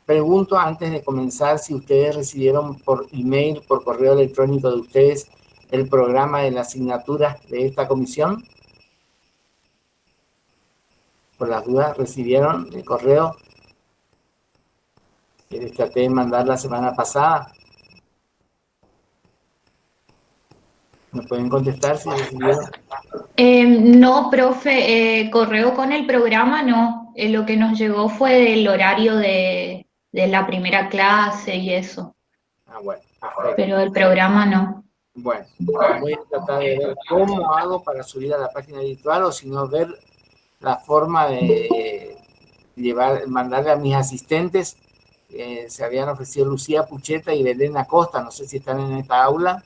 Pregunto antes de comenzar si ustedes recibieron por email, por correo electrónico de ustedes, el programa de la asignatura de esta comisión. Por las dudas, ¿recibieron el correo que les traté de mandar la semana pasada? ¿Me pueden contestar si recibieron? No, profe, correo con el programa no. Lo que nos llegó fue del horario de la primera clase y eso, Ah, bueno, perfecto. pero el programa no. Bueno, voy a tratar de ver cómo hago para subir a la página virtual o si no ver la forma de mandarle a mis asistentes. Se habían ofrecido Lucía Pucheta y Belén Acosta, no sé si están en esta aula.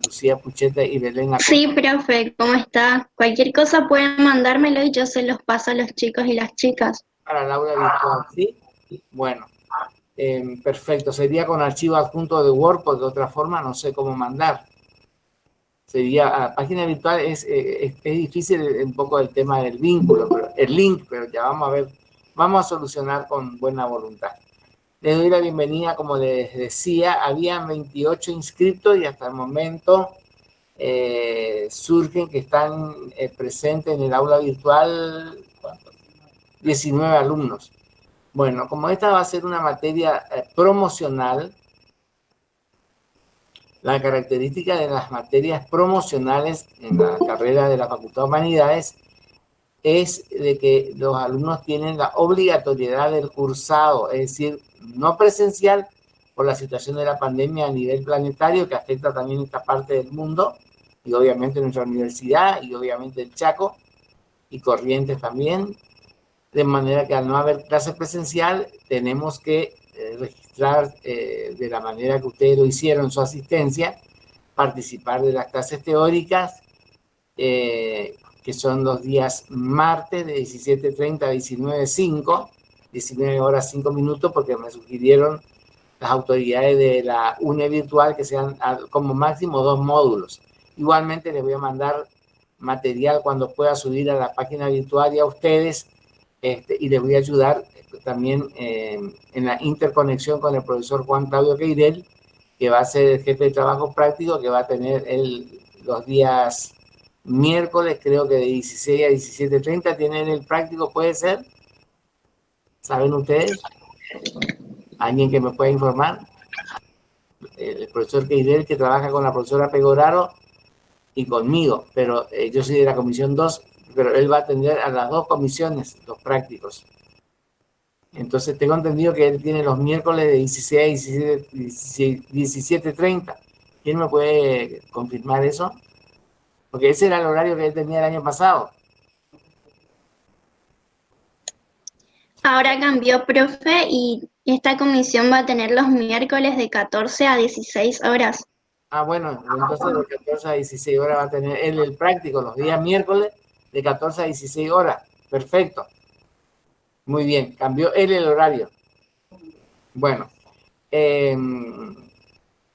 Lucía Pucheta y Belén Acosta. Sí, profe, ¿cómo está? Cualquier cosa pueden mandármelo y yo se los paso a los chicos y las chicas. Para el aula virtual, ¿sí? Bueno, perfecto. Sería con archivo adjunto de Word, porque de otra forma no sé cómo mandar. Sería, página virtual es difícil un poco el tema del vínculo, pero, el link, pero ya vamos a ver, vamos a solucionar con buena voluntad. Les doy la bienvenida, como les decía, habían 28 inscritos y hasta el momento surgen que están presentes en el aula virtual 19 alumnos. Bueno, como esta va a ser una materia promocional, la característica de las materias promocionales en la carrera de la Facultad de Humanidades es de que los alumnos tienen la obligatoriedad del cursado, es decir, no presencial por la situación de la pandemia a nivel planetario que afecta también esta parte del mundo y obviamente nuestra universidad y obviamente el Chaco y Corrientes también, de manera que al no haber clase presencial tenemos que registrar de la manera que ustedes lo hicieron en su asistencia, participar de las clases teóricas, que son los días martes de 17:30 a 19:05, 19 horas 5 minutos, porque me sugirieron las autoridades de la UNE virtual que sean como máximo 2 módulos. Igualmente les voy a mandar material cuando pueda subir a la página virtual y a ustedes, y les voy a ayudar también en la interconexión con el profesor Juan Claudio Queirel, que va a ser el jefe de trabajo práctico, que va a tener los días miércoles, creo que de 16 a 17:30 tienen el práctico, ¿puede ser? ¿Saben ustedes? ¿Alguien que me pueda informar? El profesor Queirel, que trabaja con la profesora Pegoraro y conmigo, pero yo soy de la comisión 2, pero él va a atender a las dos comisiones, los prácticos. Entonces tengo entendido que él tiene los miércoles de 16 a 17:30. ¿Quién me puede confirmar eso? Porque ese era el horario que él tenía el año pasado. Ahora cambió, profe, y esta comisión va a tener los miércoles de 14 a 16 horas. Ah, bueno, entonces de 14 a 16 horas va a tener él el práctico los días miércoles de 14 a 16 horas. Perfecto. Muy bien, cambió él el horario. Bueno, en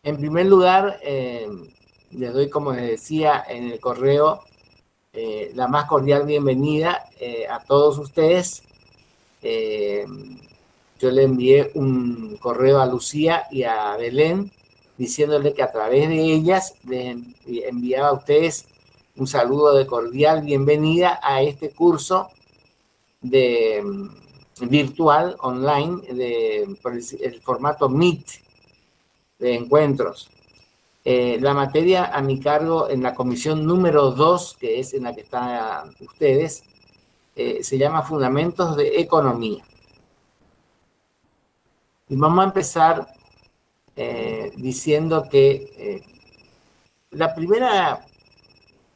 primer lugar, les doy, como les decía en el correo, la más cordial bienvenida a todos ustedes. Yo le envié un correo a Lucía y a Belén diciéndole que a través de ellas les enviaba a ustedes un saludo de cordial bienvenida a este curso de virtual online por el formato Meet de encuentros. La materia a mi cargo en la comisión número 2, que es en la que están ustedes, se llama Fundamentos de Economía. Y vamos a empezar diciendo que la primera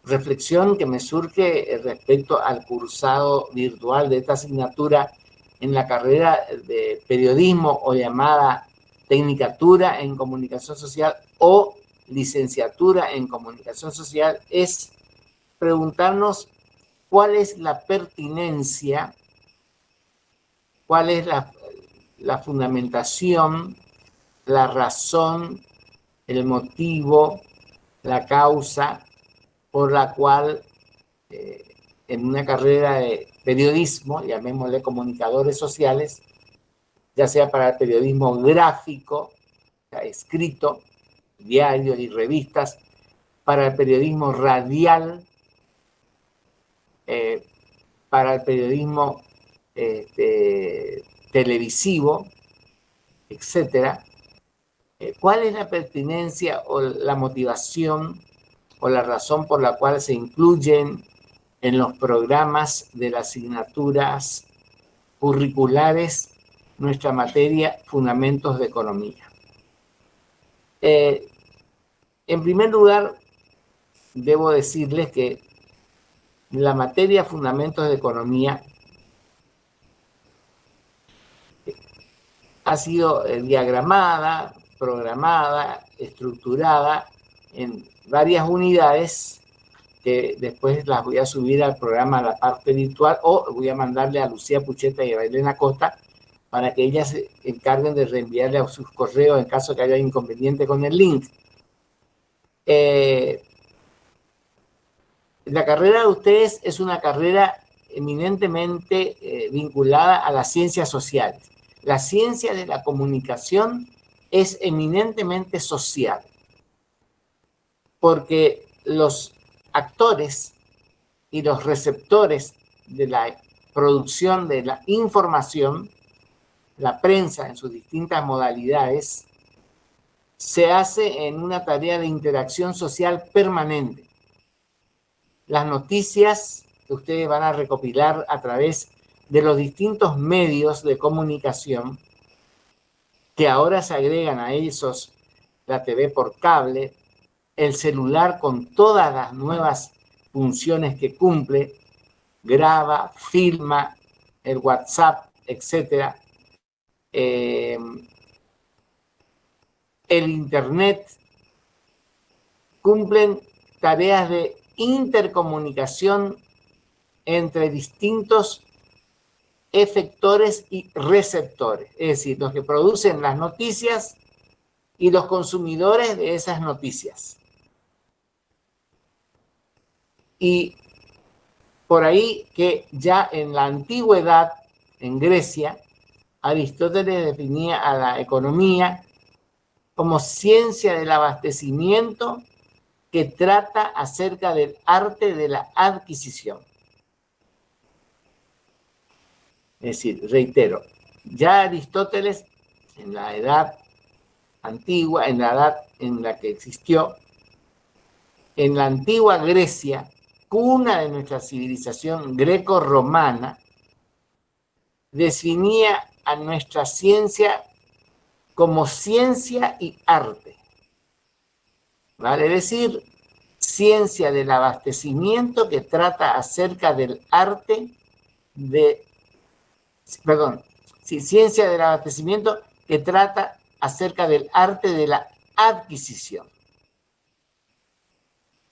reflexión que me surge respecto al cursado virtual de esta asignatura en la carrera de periodismo o llamada tecnicatura en comunicación social o licenciatura en comunicación social es preguntarnos cuál es la pertinencia, cuál es la fundamentación, la razón, el motivo, la causa por la cual en una carrera de periodismo, llamémosle comunicadores sociales, ya sea para el periodismo gráfico, escrito, diarios y revistas, para el periodismo radial, para el periodismo televisivo, etcétera. ¿Cuál es la pertinencia o la motivación o la razón por la cual se incluyen en los programas de las asignaturas curriculares nuestra materia Fundamentos de Economía? En primer lugar, debo decirles que la materia Fundamentos de Economía ha sido diagramada, programada, estructurada en varias unidades que después las voy a subir al programa a la parte virtual, o voy a mandarle a Lucía Pucheta y a Elena Costa para que ellas se encarguen de reenviarle a sus correos en caso que haya inconveniente con el link. La carrera de ustedes es una carrera eminentemente vinculada a las ciencias sociales. La ciencia de la comunicación es eminentemente social, porque los actores y los receptores de la producción de la información, la prensa en sus distintas modalidades, se hace en una tarea de interacción social permanente. Las noticias que ustedes van a recopilar a través de los distintos medios de comunicación, que ahora se agregan a esos la TV por cable, el celular con todas las nuevas funciones que cumple, graba, filma, el WhatsApp, etc. El Internet, cumplen tareas de intercomunicación entre distintos efectores y receptores, es decir, los que producen las noticias y los consumidores de esas noticias. Y por ahí que ya en la antigüedad, en Grecia, Aristóteles definía a la economía como ciencia del abastecimiento que trata acerca del arte de la adquisición. Es decir, reitero, ya Aristóteles, en la edad antigua, en la edad en la que existió, en la antigua Grecia, cuna de nuestra civilización greco-romana, definía a nuestra ciencia como ciencia y arte. ¿Vale? Es decir, ciencia del abastecimiento que trata acerca del arte de... Perdón, sí, ciencia del abastecimiento que trata acerca del arte de la adquisición.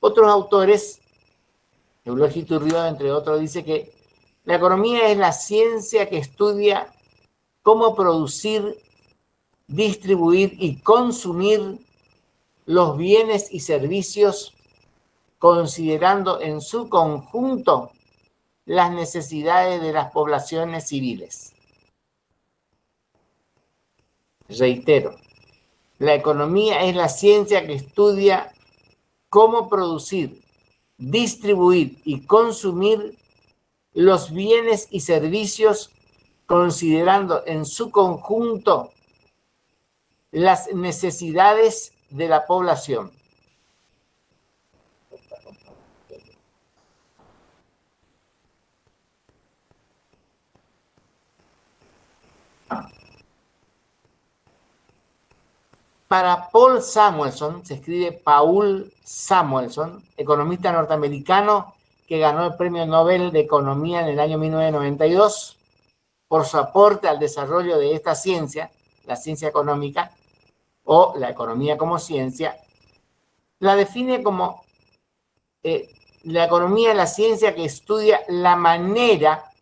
Otros autores, Eulogio Iturrioz, entre otros, dice que la economía es la ciencia que estudia cómo producir, distribuir y consumir los bienes y servicios, considerando en su conjunto las necesidades de las poblaciones civiles. Reitero, la economía es la ciencia que estudia cómo producir, distribuir y consumir los bienes y servicios, considerando en su conjunto las necesidades de la población. Para Paul Samuelson, se escribe Paul Samuelson, economista norteamericano que ganó el Premio Nobel de Economía en el año 1992 por su aporte al desarrollo de esta ciencia, la ciencia económica o la economía como ciencia, la define como la economía es la ciencia que estudia la manera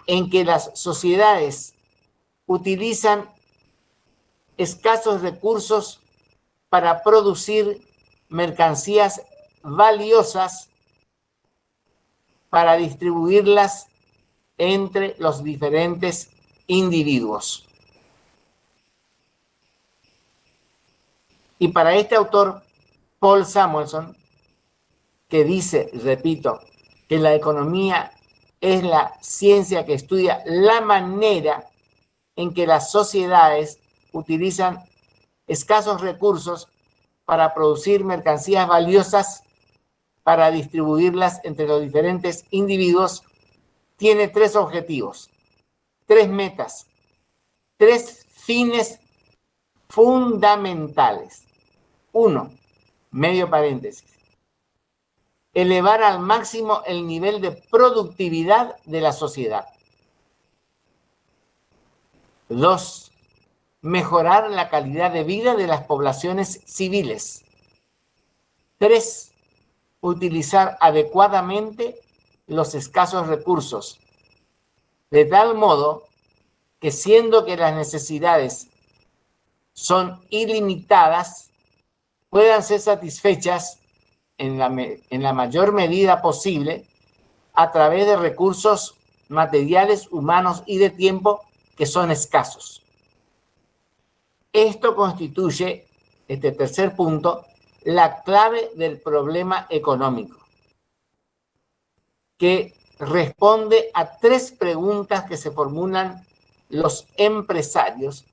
en que las sociedades utilizan escasos recursos para producir mercancías valiosas para distribuirlas entre los diferentes individuos. Y para este autor, Paul Samuelson, que dice, repito, que la economía es la ciencia que estudia la manera en que las sociedades utilizan escasos recursos para producir mercancías valiosas, para distribuirlas entre los diferentes individuos, tiene tres objetivos, tres metas, tres fines fundamentales. Uno, medio paréntesis, elevar al máximo el nivel de productividad de la sociedad. Dos, mejorar la calidad de vida de las poblaciones civiles. Tres, utilizar adecuadamente los escasos recursos, de tal modo que siendo que las necesidades son ilimitadas, puedan ser satisfechas en la mayor medida posible a través de recursos materiales, humanos y de tiempo que son escasos. Esto constituye, este tercer punto, la clave del problema económico, que responde a tres preguntas que se formulan los empresarios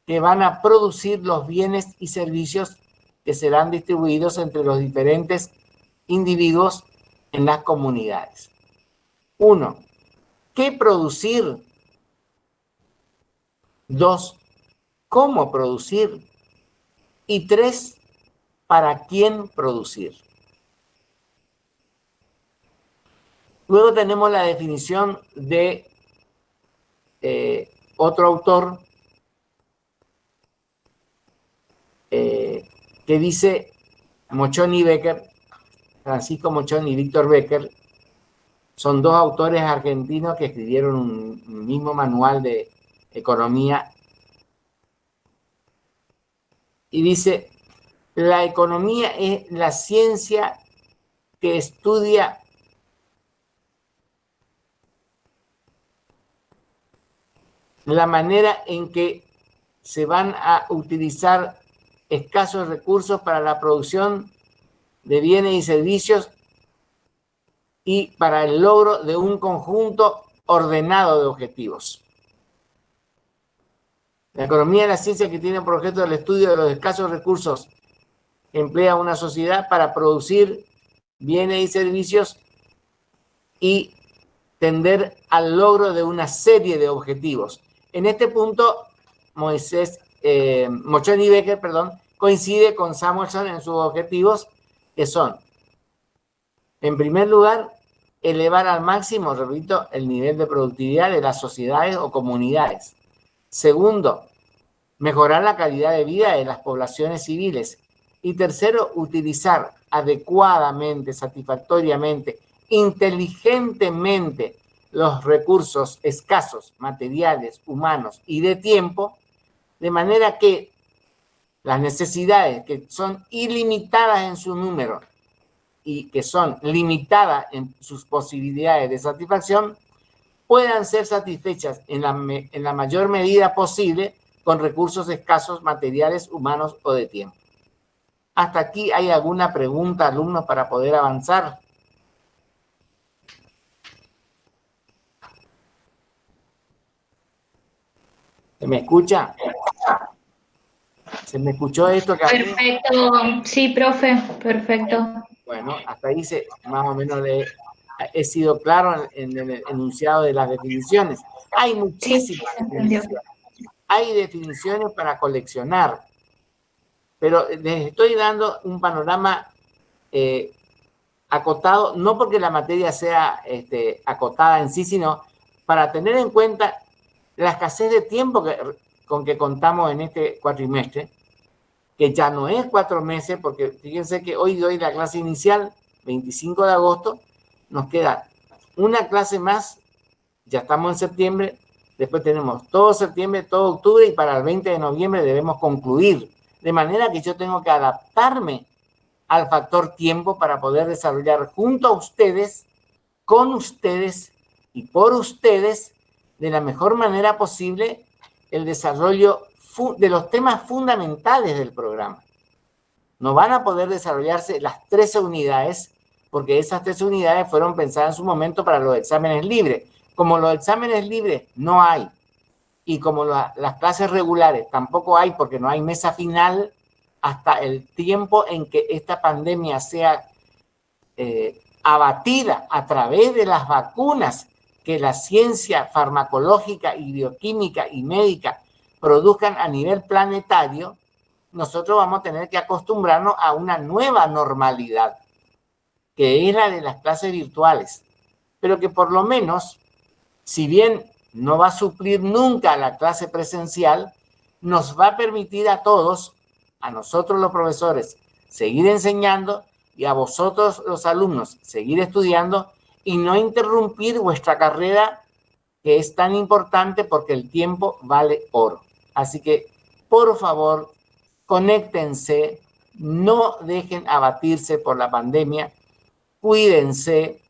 que van a producir los bienes y servicios que serán distribuidos entre los diferentes individuos en las comunidades. Uno, ¿qué producir? Dos, ¿cómo producir? Y tres, ¿para quién producir? Luego tenemos la definición de otro autor que dice Mochón y Becker, Francisco Mochón y Víctor Becker, son dos autores argentinos que escribieron un mismo manual de economía. Y dice, la economía es la ciencia que estudia la manera en que se van a utilizar escasos recursos para la producción de bienes y servicios y para el logro de un conjunto ordenado de objetivos. La economía es la ciencia que tiene por objeto el estudio de los escasos recursos que emplea una sociedad para producir bienes y servicios y tender al logro de una serie de objetivos. En este punto, Mochón y Becker, coincide con Samuelson en sus objetivos, que son, en primer lugar, elevar al máximo, repito, el nivel de productividad de las sociedades o comunidades. Segundo, mejorar la calidad de vida de las poblaciones civiles. Y tercero, utilizar adecuadamente, satisfactoriamente, inteligentemente los recursos escasos, materiales, humanos y de tiempo, de manera que las necesidades que son ilimitadas en su número y que son limitadas en sus posibilidades de satisfacción, puedan ser satisfechas en la mayor medida posible con recursos escasos, materiales, humanos o de tiempo. ¿Hasta aquí hay alguna pregunta, alumnos, para poder avanzar? ¿Se me escucha? ¿Se me escuchó esto? Perfecto, sí, profe, perfecto. Bueno, hasta ahí más o menos he sido claro en el enunciado de las definiciones. Hay muchísimas definiciones. Hay definiciones para coleccionar, pero les estoy dando un panorama acotado, no porque la materia sea acotada en sí, sino para tener en cuenta la escasez de tiempo con que contamos en este cuatrimestre, que ya no es 4 meses, porque fíjense que hoy doy la clase inicial, 25 de agosto, nos queda una clase más, ya estamos en septiembre, después tenemos todo septiembre, todo octubre, y para el 20 de noviembre debemos concluir, de manera que yo tengo que adaptarme al factor tiempo para poder desarrollar junto a ustedes, con ustedes y por ustedes de la mejor manera posible el desarrollo de los temas fundamentales del programa. No van a poder desarrollarse las 13 unidades porque esas 13 unidades fueron pensadas en su momento para los exámenes libres. Como los exámenes libres no hay y como las clases regulares tampoco hay porque no hay mesa final hasta el tiempo en que esta pandemia sea abatida a través de las vacunas que la ciencia farmacológica y bioquímica y médica produzcan a nivel planetario, nosotros vamos a tener que acostumbrarnos a una nueva normalidad, que es la de las clases virtuales, pero que por lo menos, si bien no va a suplir nunca la clase presencial, nos va a permitir a todos, a nosotros los profesores, seguir enseñando y a vosotros los alumnos seguir estudiando y no interrumpir vuestra carrera, que es tan importante porque el tiempo vale oro. Así que, por favor, conéctense, no dejen abatirse por la pandemia, cuídense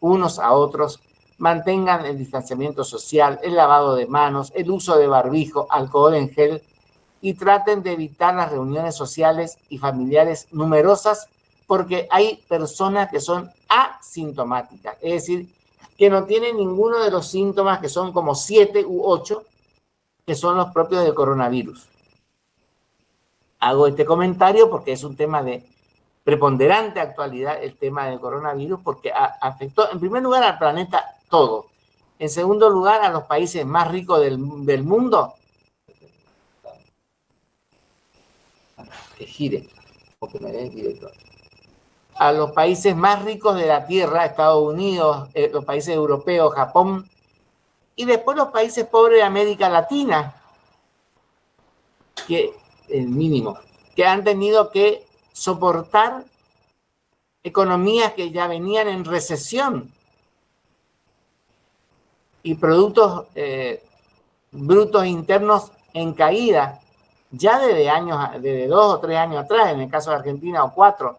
unos a otros, mantengan el distanciamiento social, el lavado de manos, el uso de barbijo, alcohol en gel y traten de evitar las reuniones sociales y familiares numerosas porque hay personas que son asintomáticas, es decir, que no tienen ninguno de los síntomas que son como 7 u 8 que son los propios del coronavirus. Hago este comentario porque es un tema de preponderante actualidad, el tema del coronavirus, porque afectó en primer lugar al planeta todo, en segundo lugar a los países más ricos del mundo, que gire, porque me den directo, a los países más ricos de la Tierra, Estados Unidos, los países europeos, Japón, y después los países pobres de América Latina, que el mínimo, que han tenido que soportar economías que ya venían en recesión y productos brutos internos en caída, ya desde 2 o 3 años atrás, en el caso de Argentina, o 4.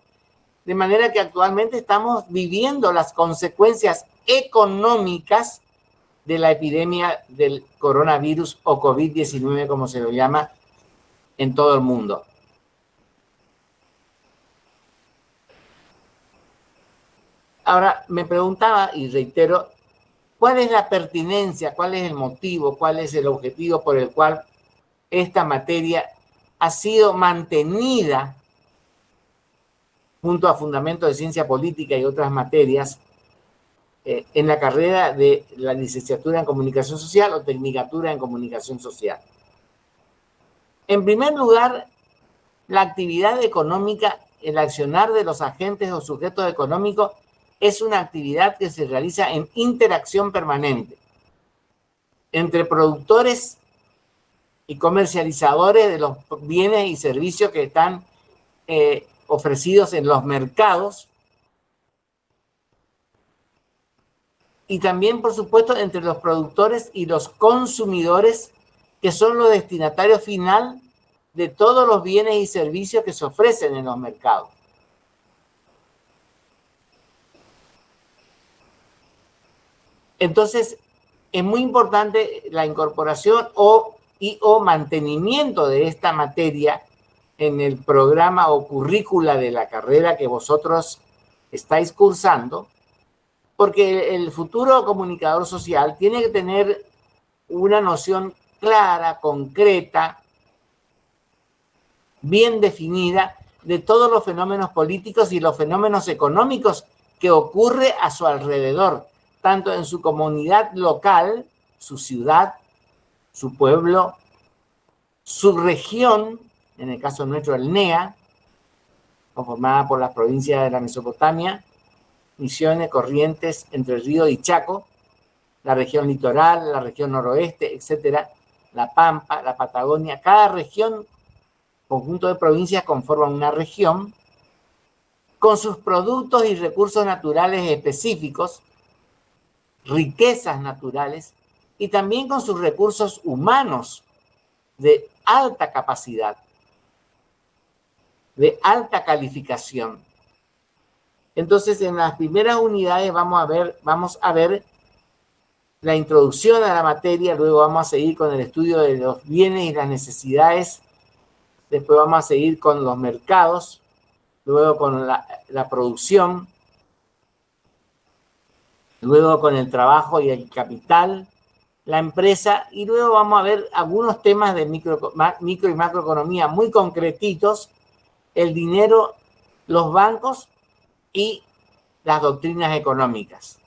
De manera que actualmente estamos viviendo las consecuencias económicas de la epidemia del coronavirus o COVID-19, como se lo llama en todo el mundo. Ahora, me preguntaba, y reitero, ¿cuál es la pertinencia, cuál es el motivo, cuál es el objetivo por el cual esta materia ha sido mantenida junto a Fundamentos de Ciencia Política y otras materias en la carrera de la licenciatura en Comunicación Social o Tecnicatura en Comunicación Social? En primer lugar, la actividad económica, el accionar de los agentes o sujetos económicos es una actividad que se realiza en interacción permanente entre productores y comercializadores de los bienes y servicios que están ofrecidos en los mercados y también, por supuesto, entre los productores y los consumidores, que son los destinatarios final de todos los bienes y servicios que se ofrecen en los mercados. Entonces, es muy importante la incorporación o mantenimiento de esta materia en el programa o currícula de la carrera que vosotros estáis cursando, porque el futuro comunicador social tiene que tener una noción clara, concreta, bien definida de todos los fenómenos políticos y los fenómenos económicos que ocurre a su alrededor, tanto en su comunidad local, su ciudad, su pueblo, su región, en el caso nuestro el NEA, conformada por las provincias de la Mesopotamia, Misiones, Corrientes, Entre Ríos y Chaco, la región litoral, la región noroeste, etcétera, la Pampa, la Patagonia. Cada región, conjunto de provincias, conforman una región con sus productos y recursos naturales específicos, riquezas naturales y también con sus recursos humanos de alta capacidad, de alta calificación. Entonces, en las primeras unidades vamos a ver la introducción a la materia, luego vamos a seguir con el estudio de los bienes y las necesidades, después vamos a seguir con los mercados, luego con la producción, luego con el trabajo y el capital, la empresa, y luego vamos a ver algunos temas de micro y macroeconomía muy concretitos, el dinero, los bancos y las doctrinas económicas.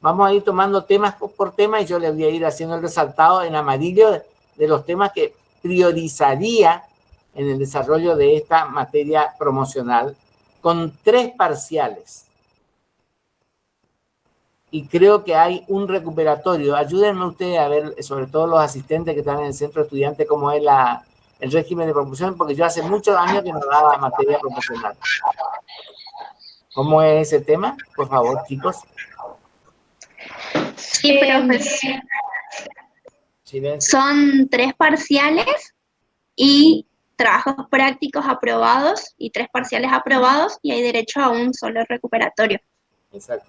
Vamos a ir tomando temas por tema y yo les voy a ir haciendo el resaltado en amarillo de los temas que priorizaría en el desarrollo de esta materia promocional con 3 parciales. Y creo que hay un recuperatorio. Ayúdenme ustedes a ver, sobre todo los asistentes que están en el centro de estudiantes, cómo es el régimen de promoción, porque yo hace muchos años que no daba materia promocional. ¿Cómo es ese tema? Por favor, chicos. Sí, profe. Son 3 parciales y trabajos prácticos aprobados y 3 parciales aprobados y hay derecho a un solo recuperatorio. Exacto.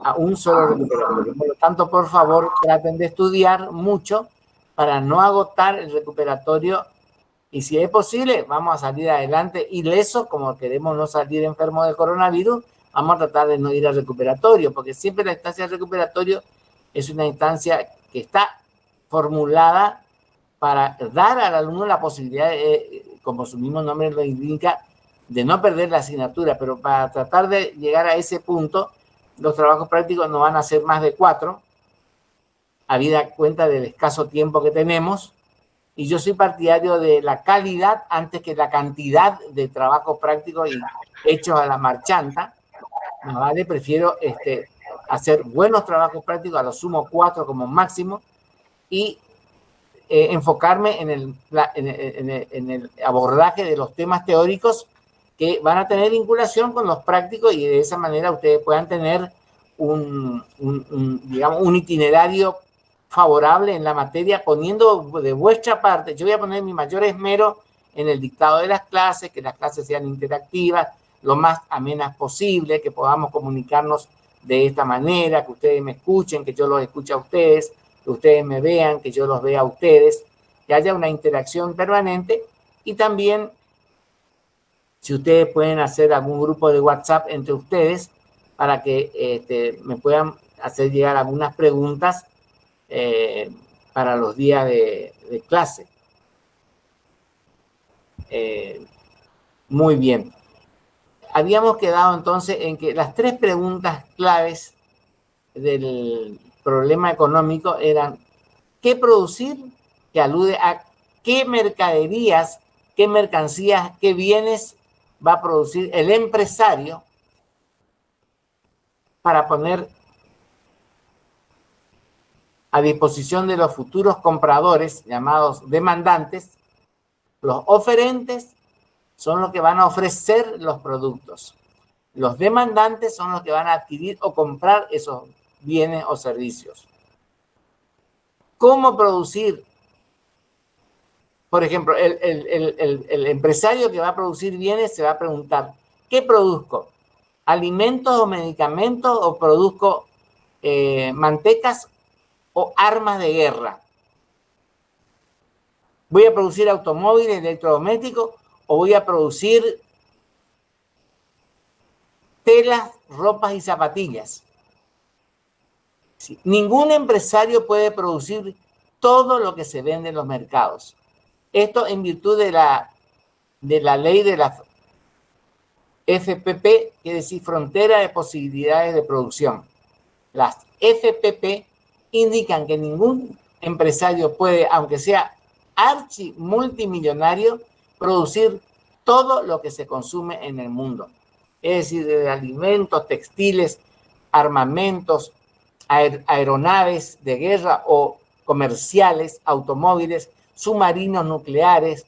A un solo recuperatorio. Por lo tanto, por favor, traten de estudiar mucho para no agotar el recuperatorio y si es posible, vamos a salir adelante ilesos, como queremos no salir enfermos del coronavirus, vamos a tratar de no ir al recuperatorio, porque siempre la instancia del recuperatorio es una instancia que está formulada para dar al alumno la posibilidad, como su mismo nombre lo indica, de no perder la asignatura, pero para tratar de llegar a ese punto, los trabajos prácticos no van a ser más de 4, habida cuenta del escaso tiempo que tenemos, y yo soy partidario de la calidad antes que la cantidad de trabajos prácticos hechos a la marchanta. Más vale, prefiero hacer buenos trabajos prácticos, a lo sumo 4 como máximo, y enfocarme en el abordaje de los temas teóricos que van a tener vinculación con los prácticos y de esa manera ustedes puedan tener digamos, un itinerario favorable en la materia, poniendo de vuestra parte. Yo voy a poner mi mayor esmero en el dictado de las clases, que las clases sean interactivas, lo más amenas posible, que podamos comunicarnos de esta manera, que ustedes me escuchen, que yo los escuche a ustedes, que ustedes me vean, que yo los vea a ustedes, que haya una interacción permanente y también si ustedes pueden hacer algún grupo de WhatsApp entre ustedes para que me puedan hacer llegar algunas preguntas para los días de clase. Muy bien. Habíamos quedado entonces en que las 3 preguntas claves del problema económico eran ¿qué producir? Que alude a qué mercaderías, qué mercancías, qué bienes va a producir el empresario para poner a disposición de los futuros compradores, llamados demandantes. Los oferentes son los que van a ofrecer los productos. Los demandantes son los que van a adquirir o comprar esos bienes o servicios. ¿Cómo producir? Por ejemplo, el empresario que va a producir bienes se va a preguntar, ¿qué produzco? ¿Alimentos o medicamentos o produzco mantecas o armas de guerra? ¿Voy a producir automóviles, electrodomésticos o voy a producir telas, ropas y zapatillas? Sí. Ningún empresario puede producir todo lo que se vende en los mercados. Esto en virtud de la ley de la FPP, que es decir, Frontera de Posibilidades de Producción. Las FPP indican que ningún empresario puede, aunque sea multimillonario, producir todo lo que se consume en el mundo. Es decir, de alimentos, textiles, armamentos, aeronaves de guerra o comerciales, automóviles, submarinos nucleares,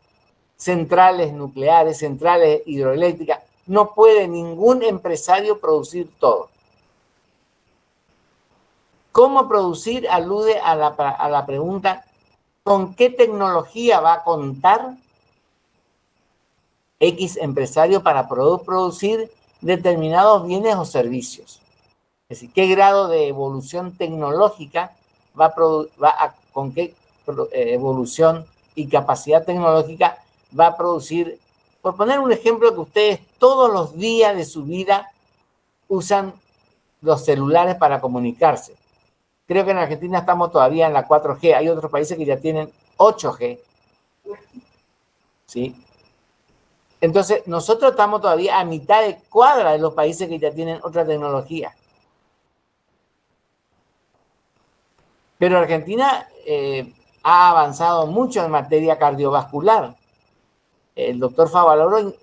centrales nucleares, centrales hidroeléctricas. No puede ningún empresario producir todo. ¿Cómo producir? Alude a la pregunta, ¿con qué tecnología va a contar X empresario para producir determinados bienes o servicios? Es decir, qué grado de evolución tecnológica con qué evolución y capacidad tecnológica va a producir. Por poner un ejemplo, que ustedes todos los días de su vida usan los celulares para comunicarse. Creo que en Argentina estamos todavía en la 4G. Hay otros países que ya tienen 8G. ¿Sí? Entonces, nosotros estamos todavía a mitad de cuadra de los países que ya tienen otra tecnología. Pero Argentina ha avanzado mucho en materia cardiovascular. El doctor Favaloro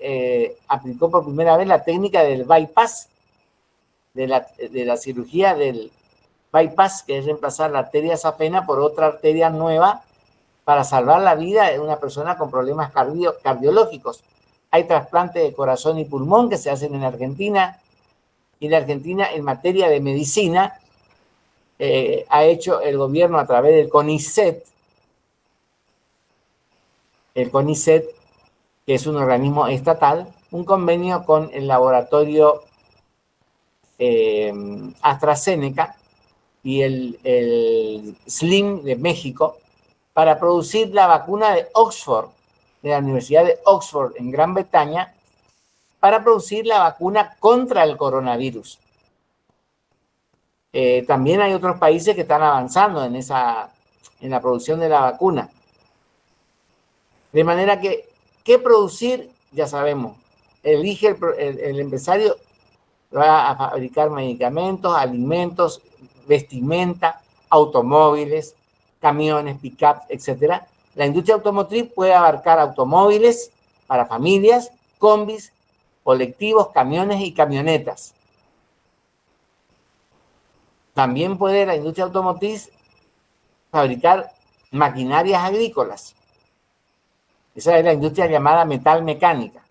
aplicó por primera vez la técnica del bypass, de la cirugía del bypass, que es reemplazar la arteria safena por otra arteria nueva para salvar la vida de una persona con problemas cardiológicos. Hay trasplantes de corazón y pulmón que se hacen en Argentina, y en Argentina, en materia de medicina, ha hecho el gobierno a través del CONICET, que es un organismo estatal, un convenio con el laboratorio AstraZeneca y el SLIM de México para producir la vacuna de Oxford, de la Universidad de Oxford en Gran Bretaña, para producir la vacuna contra el coronavirus. También hay otros países que están avanzando en la producción de la vacuna. De manera que, ¿qué producir? Ya sabemos. Elige el empresario, va a fabricar medicamentos, alimentos, vestimenta, automóviles, camiones, pick-up, etc. La industria automotriz puede abarcar automóviles para familias, combis, colectivos, camiones y camionetas. También puede la industria automotriz fabricar maquinarias agrícolas. Esa es la industria llamada metalmecánica.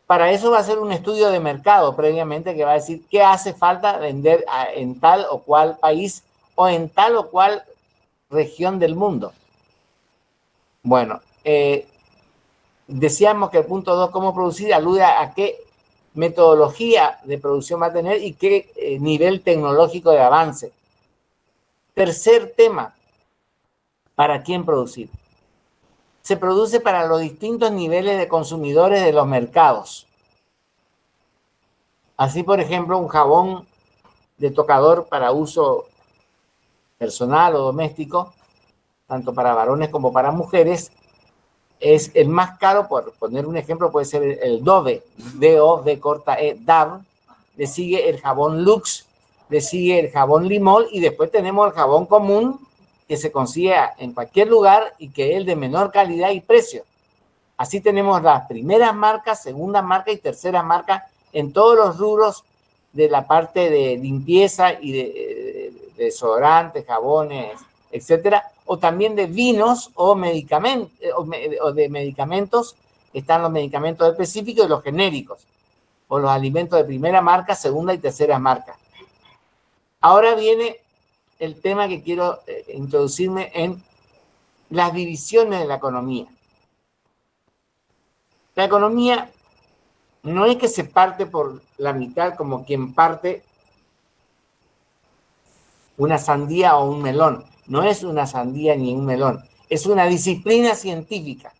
Para eso va a ser un estudio de mercado previamente que va a decir qué hace falta vender en tal o cual país o en tal o cual región del mundo. Bueno, decíamos que el punto 2, cómo producir, alude a qué metodología de producción va a tener y qué nivel tecnológico de avance. Tercer tema, ¿para quién producir? Se produce para los distintos niveles de consumidores de los mercados. Así, por ejemplo, un jabón de tocador para uso personal o doméstico, tanto para varones como para mujeres, es el más caro. Por poner un ejemplo, puede ser el Dove, D-O-V corta E, Dove. Le sigue el jabón Lux, le sigue el jabón Limol, y después tenemos el jabón común que se consigue en cualquier lugar y que es el de menor calidad y precio. Así tenemos las primeras marcas, segundas marcas y terceras marcas en todos los rubros de la parte de limpieza y de desodorantes, jabones, etcétera, o también de vinos o medicamentos, o de medicamentos. Están los medicamentos específicos y los genéricos, o los alimentos de primera marca, segunda y tercera marca. Ahora viene el tema que quiero introducirme en las divisiones de la economía. La economía no es que se parte por la mitad como quien parte una sandía o un melón. No es una sandía ni un melón. Es una disciplina científica.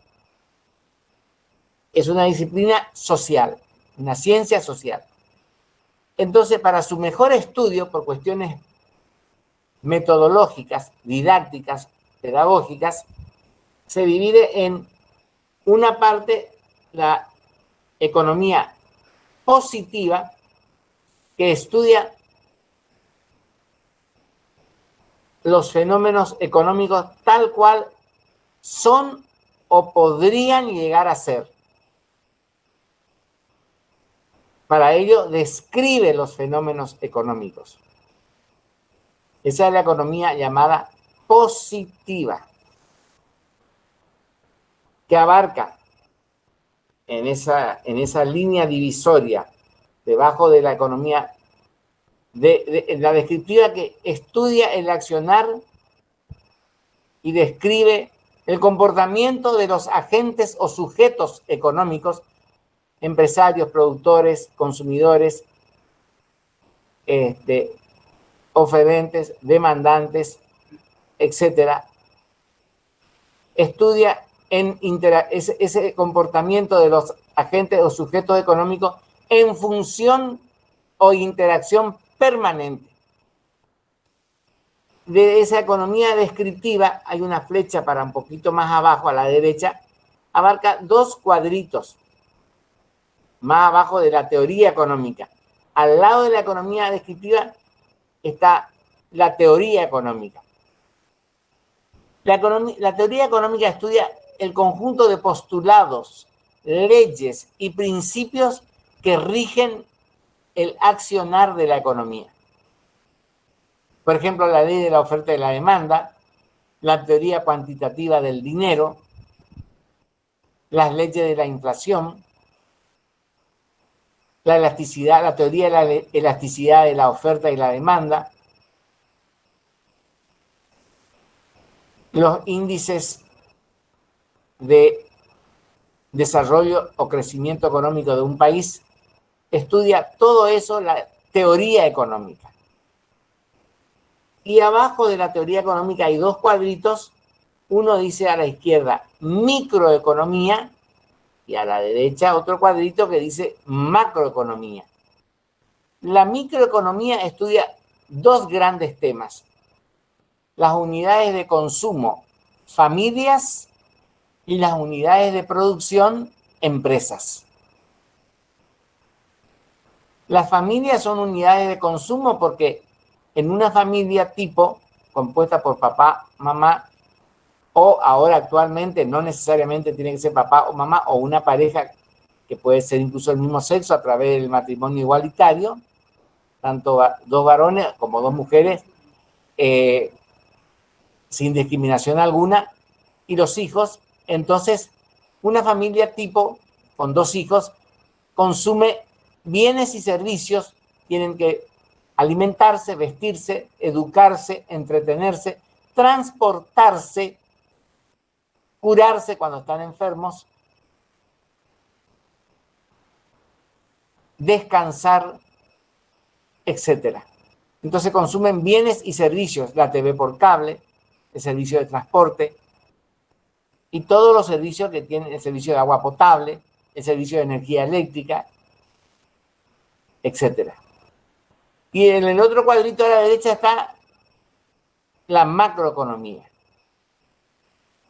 Es una disciplina social, una ciencia social. Entonces, para su mejor estudio, por cuestiones metodológicas, didácticas, pedagógicas, se divide en una parte la economía positiva, que estudia los fenómenos económicos tal cual son o podrían llegar a ser. Para ello, describe los fenómenos económicos. Esa es la economía llamada positiva, que abarca en esa línea divisoria, debajo de la economía, de la descriptiva, que estudia el accionar y describe el comportamiento de los agentes o sujetos económicos, empresarios, productores, consumidores, oferentes, demandantes, etcétera. Estudia ese comportamiento de los agentes o sujetos económicos en función o interacción permanente. De esa economía descriptiva, hay una flecha para un poquito más abajo a la derecha, abarca 2 cuadritos más abajo de la teoría económica. Al lado de la economía descriptiva está la teoría económica. La teoría económica estudia el conjunto de postulados, leyes y principios que rigen el accionar de la economía. Por ejemplo, la ley de la oferta y la demanda, la teoría cuantitativa del dinero, las leyes de la inflación, la elasticidad, la teoría de la elasticidad de la oferta y la demanda, los índices de desarrollo o crecimiento económico de un país. Estudia todo eso la teoría económica. Y abajo de la teoría económica hay 2 cuadritos. Uno dice a la izquierda microeconomía y a la derecha otro cuadrito que dice macroeconomía. La microeconomía estudia 2 grandes temas: las unidades de consumo, familias, y las unidades de producción, empresas. Las familias son unidades de consumo porque en una familia tipo, compuesta por papá, mamá, o ahora actualmente no necesariamente tiene que ser papá o mamá, o una pareja que puede ser incluso el mismo sexo a través del matrimonio igualitario, tanto 2 varones como 2 mujeres, sin discriminación alguna, y los hijos. Entonces, una familia tipo con 2 hijos consume bienes y servicios, tienen que alimentarse, vestirse, educarse, entretenerse, transportarse, curarse cuando están enfermos, descansar, etc. Entonces consumen bienes y servicios, la TV por cable, el servicio de transporte y todos los servicios que tienen, el servicio de agua potable, el servicio de energía eléctrica, etc. Y en el otro cuadrito a la derecha está la macroeconomía.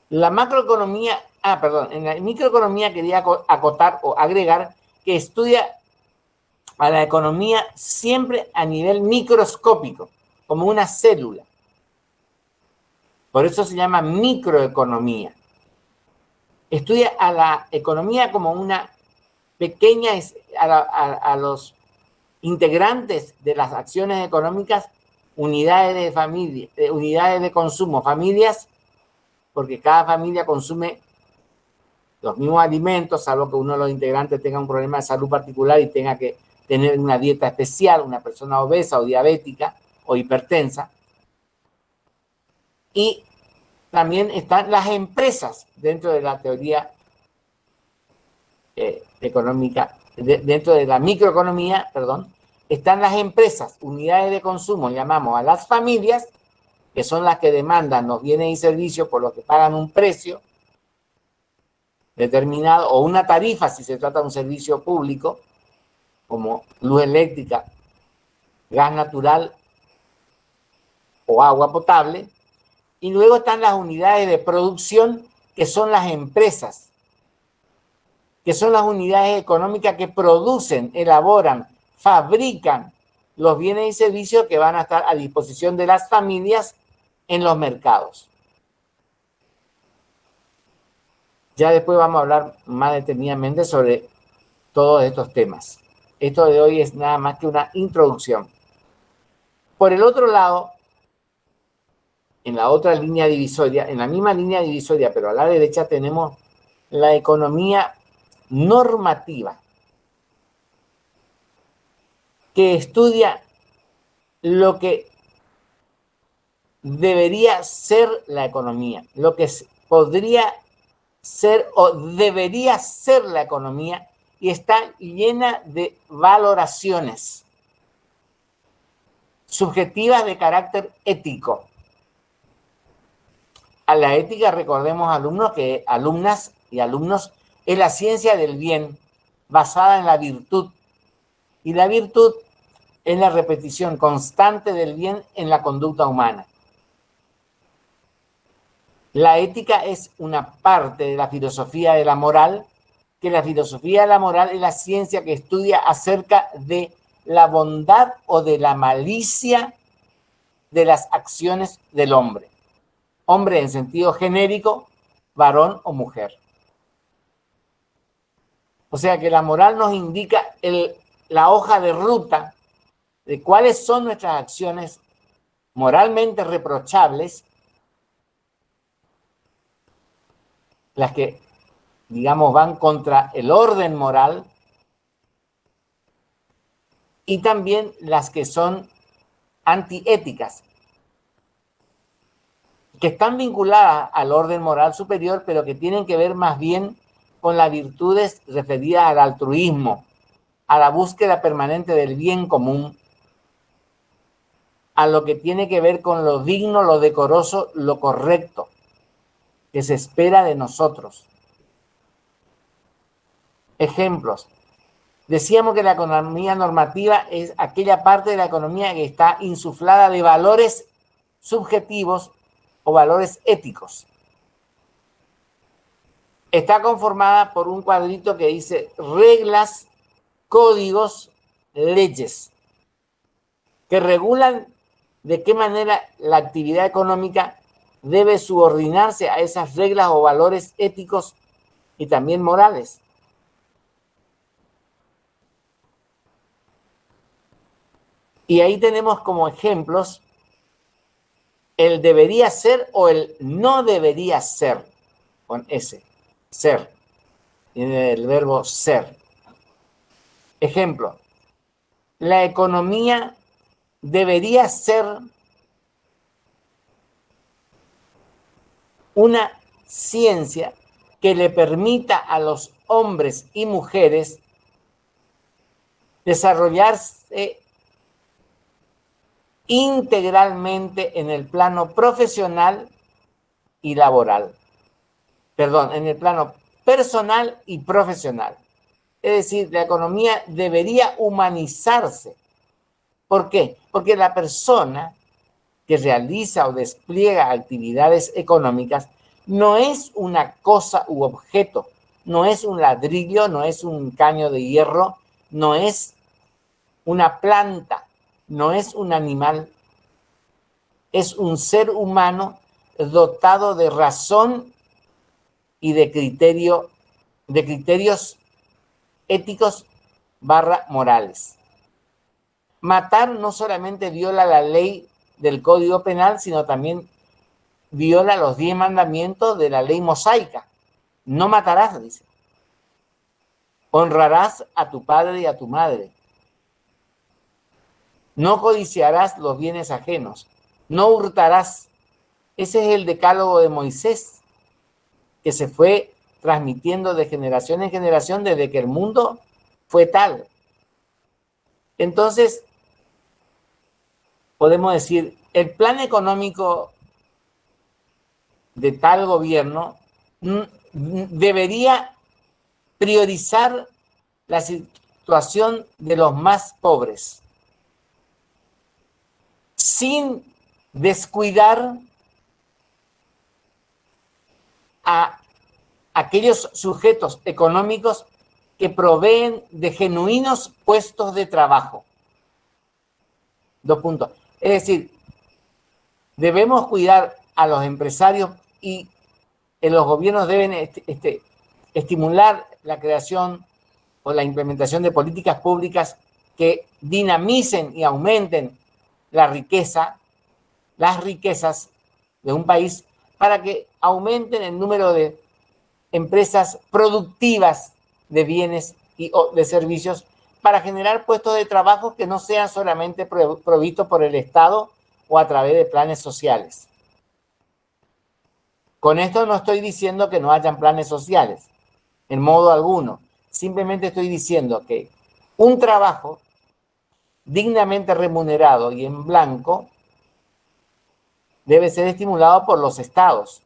La macroeconomía, en la microeconomía quería acotar o agregar que estudia a la economía siempre a nivel microscópico, como una célula. Por eso se llama microeconomía. Estudia a la economía como una pequeña, a los integrantes de las acciones económicas, unidades de familia, unidades de consumo, familias, porque cada familia consume los mismos alimentos, salvo que uno de los integrantes tenga un problema de salud particular y tenga que tener una dieta especial, una persona obesa o diabética o hipertensa. Y también están las empresas dentro de la teoría económica, dentro de la microeconomía, están las empresas, unidades de consumo, llamamos a las familias, que son las que demandan los bienes y servicios por los que pagan un precio determinado o una tarifa si se trata de un servicio público, como luz eléctrica, gas natural o agua potable. Y luego están las unidades de producción, que son las empresas, que son las unidades económicas que producen, elaboran, fabrican los bienes y servicios que van a estar a disposición de las familias en los mercados. Ya después vamos a hablar más detenidamente sobre todos estos temas. Esto de hoy es nada más que una introducción. Por el otro lado, en la otra línea divisoria, en la misma línea divisoria, pero a la derecha tenemos la economía normativa, que estudia lo que debería ser la economía, lo que podría ser o debería ser la economía, y está llena de valoraciones. subjetivas de carácter ético. A la ética, recordemos, alumnas y alumnos, es la ciencia del bien basada en la virtud. Y la virtud es la repetición constante del bien en la conducta humana. La ética es una parte de la filosofía de la moral, que la filosofía de la moral es la ciencia que estudia acerca de la bondad o de la malicia de las acciones del hombre. Hombre en sentido genérico, varón o mujer. O sea que la moral nos indica la hoja de ruta de cuáles son nuestras acciones moralmente reprochables, las que, digamos, van contra el orden moral, y también las que son antiéticas, que están vinculadas al orden moral superior, pero que tienen que ver más bien con las virtudes referidas al altruismo, a la búsqueda permanente del bien común, a lo que tiene que ver con lo digno, lo decoroso, lo correcto, que se espera de nosotros. Ejemplos. Decíamos que la economía normativa es aquella parte de la economía que está insuflada de valores subjetivos o valores éticos. Está conformada por un cuadrito que dice reglas, códigos, leyes, que regulan de qué manera la actividad económica debe subordinarse a esas reglas o valores éticos y también morales. Y ahí tenemos como ejemplos el debería ser o el no debería ser, con S, ser, tiene el verbo ser. Ejemplo, la economía debería ser una ciencia que le permita a los hombres y mujeres desarrollarse integralmente en el plano profesional y laboral. Perdón, en el plano personal y profesional. Es decir, la economía debería humanizarse. ¿Por qué? Porque la persona que realiza o despliega actividades económicas no es una cosa u objeto, no es un ladrillo, no es un caño de hierro, no es una planta, no es un animal, es un ser humano dotado de razón y de criterios éticos / morales. Matar no solamente viola la ley del Código Penal, sino también viola los 10 mandamientos de la ley mosaica. No matarás, dice. Honrarás a tu padre y a tu madre. No codiciarás los bienes ajenos. No hurtarás. Ese es el decálogo de Moisés, que se fue transmitiendo de generación en generación desde que el mundo fue tal. Entonces, podemos decir, el plan económico de tal gobierno debería priorizar la situación de los más pobres, sin descuidar a aquellos sujetos económicos que proveen de genuinos puestos de trabajo. 2 puntos. Es decir, debemos cuidar a los empresarios y los gobiernos deben estimular la creación o la implementación de políticas públicas que dinamicen y aumenten la riqueza, las riquezas de un país, para que aumenten el número de empresas productivas de bienes y de servicios, para generar puestos de trabajo que no sean solamente provistos por el Estado o a través de planes sociales. Con esto no estoy diciendo que no hayan planes sociales, en modo alguno. Simplemente estoy diciendo que un trabajo dignamente remunerado y en blanco debe ser estimulado por los estados.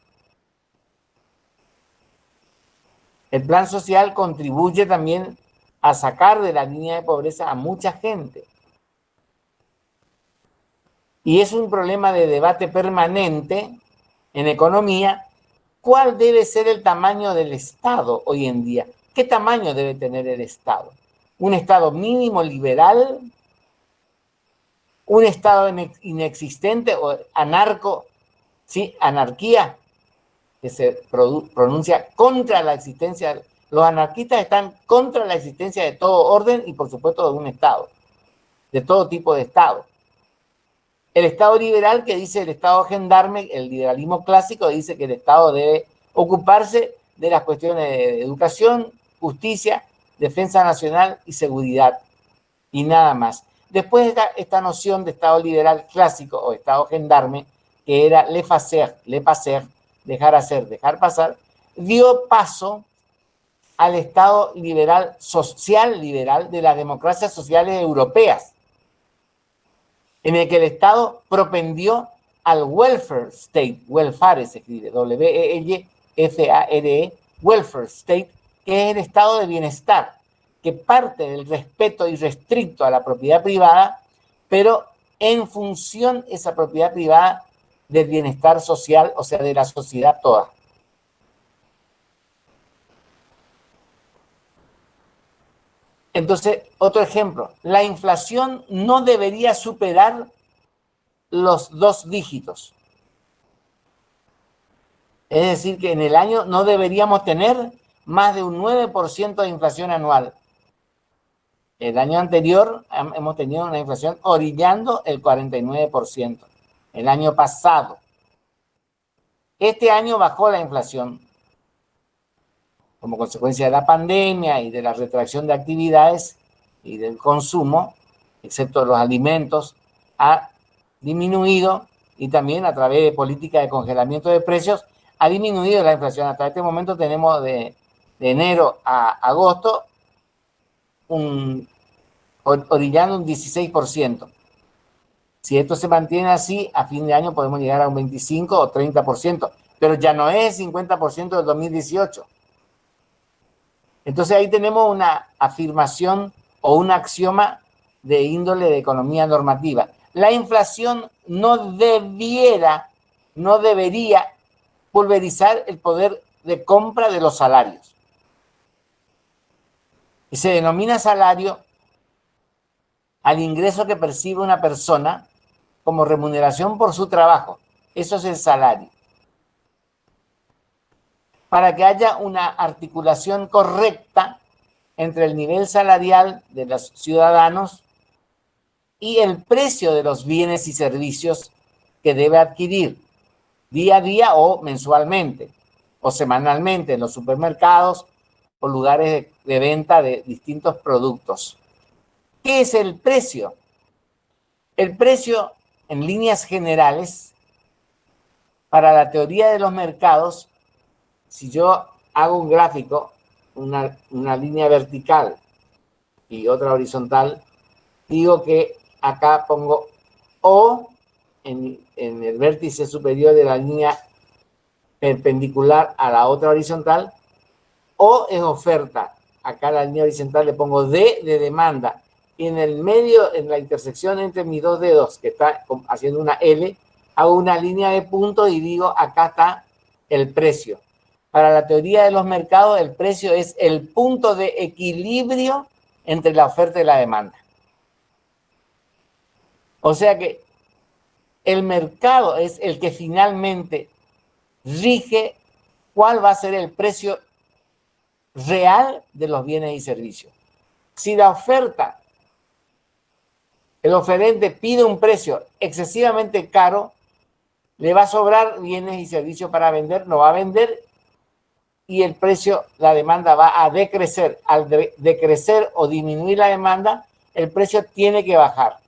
El plan social contribuye también a sacar de la línea de pobreza a mucha gente. Y es un problema de debate permanente en economía. ¿Cuál debe ser el tamaño del Estado hoy en día? ¿Qué tamaño debe tener el Estado? ¿Un Estado mínimo liberal? ¿Un Estado inexistente o anarco? ¿Sí? Anarquía, que se pronuncia contra la existencia. Los anarquistas están contra la existencia de todo orden y, por supuesto, de un Estado, de todo tipo de Estado. El Estado liberal, que dice el Estado gendarme, el liberalismo clásico, dice que el Estado debe ocuparse de las cuestiones de educación, justicia, defensa nacional y seguridad, y nada más. Después está esta noción de Estado liberal clásico o Estado gendarme, que era laissez-faire, dejar hacer, dejar pasar, dio paso al Estado liberal, social liberal de las democracias sociales europeas, en el que el Estado propendió al welfare state, welfare se escribe, W-E-L-F-A-R-E, welfare state, que es el estado de bienestar, que parte del respeto irrestricto a la propiedad privada, pero en función esa propiedad privada del bienestar social, o sea, de la sociedad toda. Entonces, otro ejemplo, la inflación no debería superar los 2 dígitos. Es decir, que en el año no deberíamos tener más de un 9% de inflación anual. El año anterior hemos tenido una inflación orillando el 49%. El año pasado. Este año bajó la inflación como consecuencia de la pandemia y de la retracción de actividades y del consumo, excepto los alimentos, ha disminuido, y también a través de políticas de congelamiento de precios ha disminuido la inflación. Hasta este momento tenemos de enero a agosto orillando un 16%. Si esto se mantiene así, a fin de año podemos llegar a un 25 o 30%, pero ya no es el 50% del 2018. Entonces ahí tenemos una afirmación o un axioma de índole de economía normativa. La inflación no debería pulverizar el poder de compra de los salarios. Y se denomina salario al ingreso que percibe una persona como remuneración por su trabajo. Eso es el salario. Para que haya una articulación correcta entre el nivel salarial de los ciudadanos y el precio de los bienes y servicios que debe adquirir día a día o mensualmente o semanalmente en los supermercados o lugares de venta de distintos productos. ¿Qué es el precio? El precio, en líneas generales, para la teoría de los mercados, si yo hago un gráfico, una línea vertical y otra horizontal, digo que acá pongo O en el vértice superior de la línea perpendicular a la otra horizontal. O es oferta. Acá la línea horizontal le pongo D de demanda. Y en el medio, en la intersección entre mis 2 dedos, que está haciendo una L, hago una línea de puntos y digo, acá está el precio. Para la teoría de los mercados, el precio es el punto de equilibrio entre la oferta y la demanda. O sea que el mercado es el que finalmente rige cuál va a ser el precio real de los bienes y servicios. Si la oferta, el oferente pide un precio excesivamente caro, le va a sobrar bienes y servicios para vender, no va a vender y el precio, la demanda va a decrecer. Al decrecer o disminuir la demanda, el precio tiene que bajar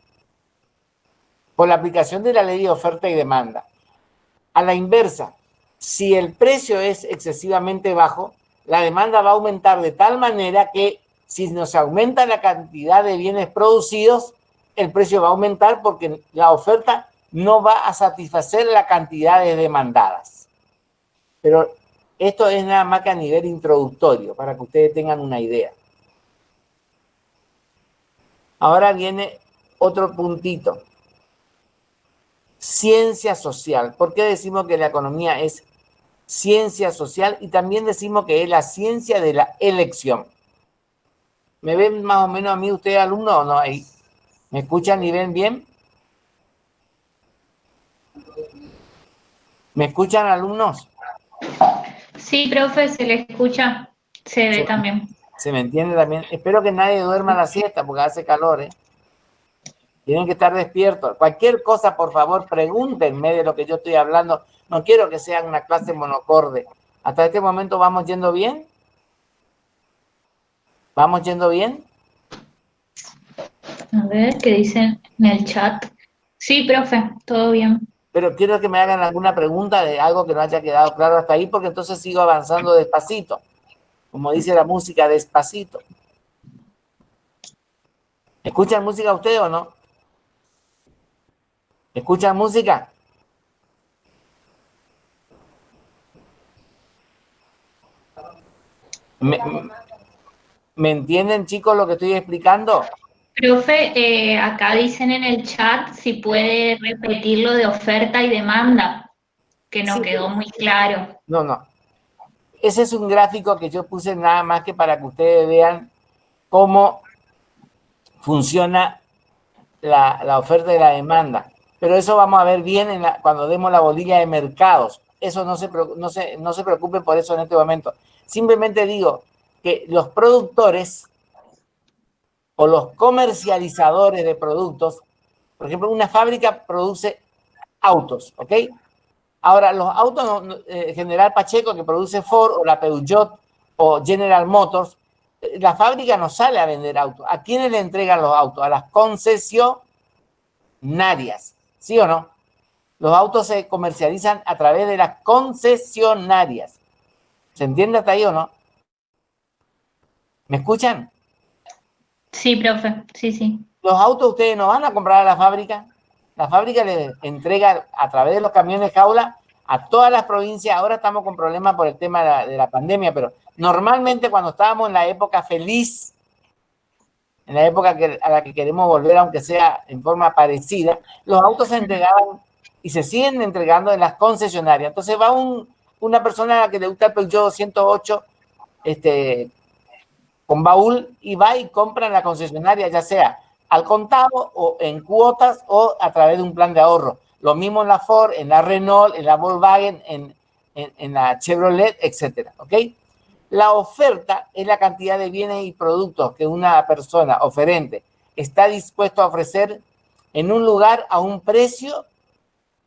por la aplicación de la ley de oferta y demanda. A la inversa, si el precio es excesivamente bajo, la demanda va a aumentar de tal manera que si nos aumenta la cantidad de bienes producidos, el precio va a aumentar porque la oferta no va a satisfacer la cantidad de demandadas. Pero esto es nada más que a nivel introductorio, para que ustedes tengan una idea. Ahora viene otro puntito. Ciencia social. ¿Por qué decimos que la economía es ciencia social? Y también decimos que es la ciencia de la elección. ¿Me ven más o menos a mí ustedes, alumnos, o no? Ahí. ¿Me escuchan y ven bien? ¿Me escuchan, alumnos? Sí, profe, se le escucha, se ve también. ¿Se me entiende también? Espero que nadie duerma la siesta porque hace calor, ¿eh? Tienen que estar despiertos. Cualquier cosa, por favor, pregúntenme de lo que yo estoy hablando. No quiero que sea una clase monocorde. ¿Hasta este momento vamos yendo bien? ¿Vamos yendo bien? A ver, ¿qué dicen en el chat? Sí, profe, todo bien. Pero quiero que me hagan alguna pregunta de algo que no haya quedado claro hasta ahí, porque entonces sigo avanzando despacito. Como dice la música, despacito. ¿Escuchan música ustedes o no? ¿Escuchan música? ¿Me entienden, chicos, lo que estoy explicando? Profe, acá dicen en el chat si puede repetir lo de oferta y demanda, que no Sí. quedó muy claro. No. Ese es un gráfico que yo puse nada más que para que ustedes vean cómo funciona la oferta y la demanda. Pero eso vamos a ver bien cuando demos la bolilla de mercados. Eso no se preocupen por eso en este momento. Simplemente digo que los productores o los comercializadores de productos, por ejemplo, una fábrica produce autos, ¿ok? Ahora, los autos, General Pacheco, que produce Ford, o la Peugeot, o General Motors, la fábrica no sale a vender autos. ¿A quiénes le entregan los autos? A las concesionarias, ¿sí o no? Los autos se comercializan a través de las concesionarias. ¿Se entiende hasta ahí o no? ¿Me escuchan? Sí, profe, sí. Los autos ustedes no van a comprar a la fábrica. La fábrica les entrega a través de los camiones jaula a todas las provincias. Ahora estamos con problemas por el tema de la pandemia, pero normalmente cuando estábamos en la época feliz, en la época a la que queremos volver, aunque sea en forma parecida, los autos se entregaban y se siguen entregando en las concesionarias. Entonces va una persona a la que le gusta el Peugeot 108 con baúl y va y compra en la concesionaria, ya sea al contado o en cuotas o a través de un plan de ahorro. Lo mismo en la Ford, en la Renault, en la Volkswagen, en la Chevrolet, etcétera, ¿ok? La oferta es la cantidad de bienes y productos que una persona oferente está dispuesto a ofrecer en un lugar a un precio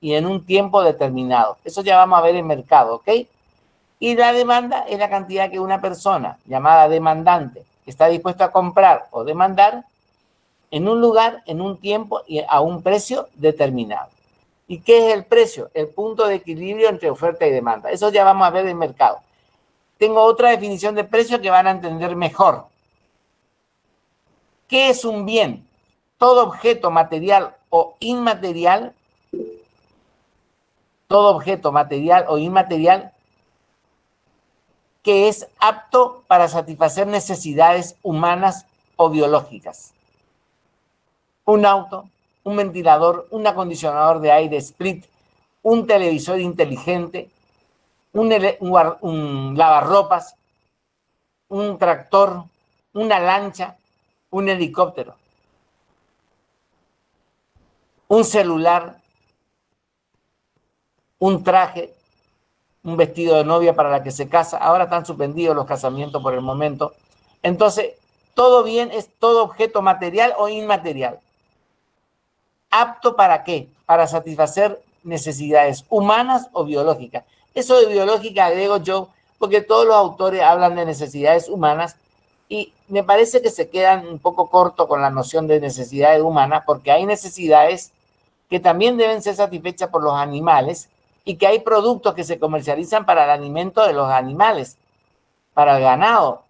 y en un tiempo determinado. Eso ya vamos a ver en mercado, ¿ok? Y la demanda es la cantidad que una persona llamada demandante está dispuesto a comprar o demandar en un lugar, en un tiempo y a un precio determinado. ¿Y qué es el precio? El punto de equilibrio entre oferta y demanda. Eso ya vamos a ver en mercado. Tengo otra definición de precio que van a entender mejor. ¿Qué es un bien? Todo objeto material o inmaterial, que es apto para satisfacer necesidades humanas o biológicas. Un auto, un ventilador, un acondicionador de aire split, un televisor inteligente, un lavarropas, un tractor, una lancha, un helicóptero, un celular, un traje, un vestido de novia para la que se casa. Ahora están suspendidos los casamientos por el momento. Entonces, todo bien es todo objeto material o inmaterial. ¿Apto para qué? Para satisfacer necesidades humanas o biológicas. Eso de biológica agrego yo porque todos los autores hablan de necesidades humanas y me parece que se quedan un poco cortos con la noción de necesidades humanas porque hay necesidades que también deben ser satisfechas por los animales y que hay productos que se comercializan para el alimento de los animales, para el ganado,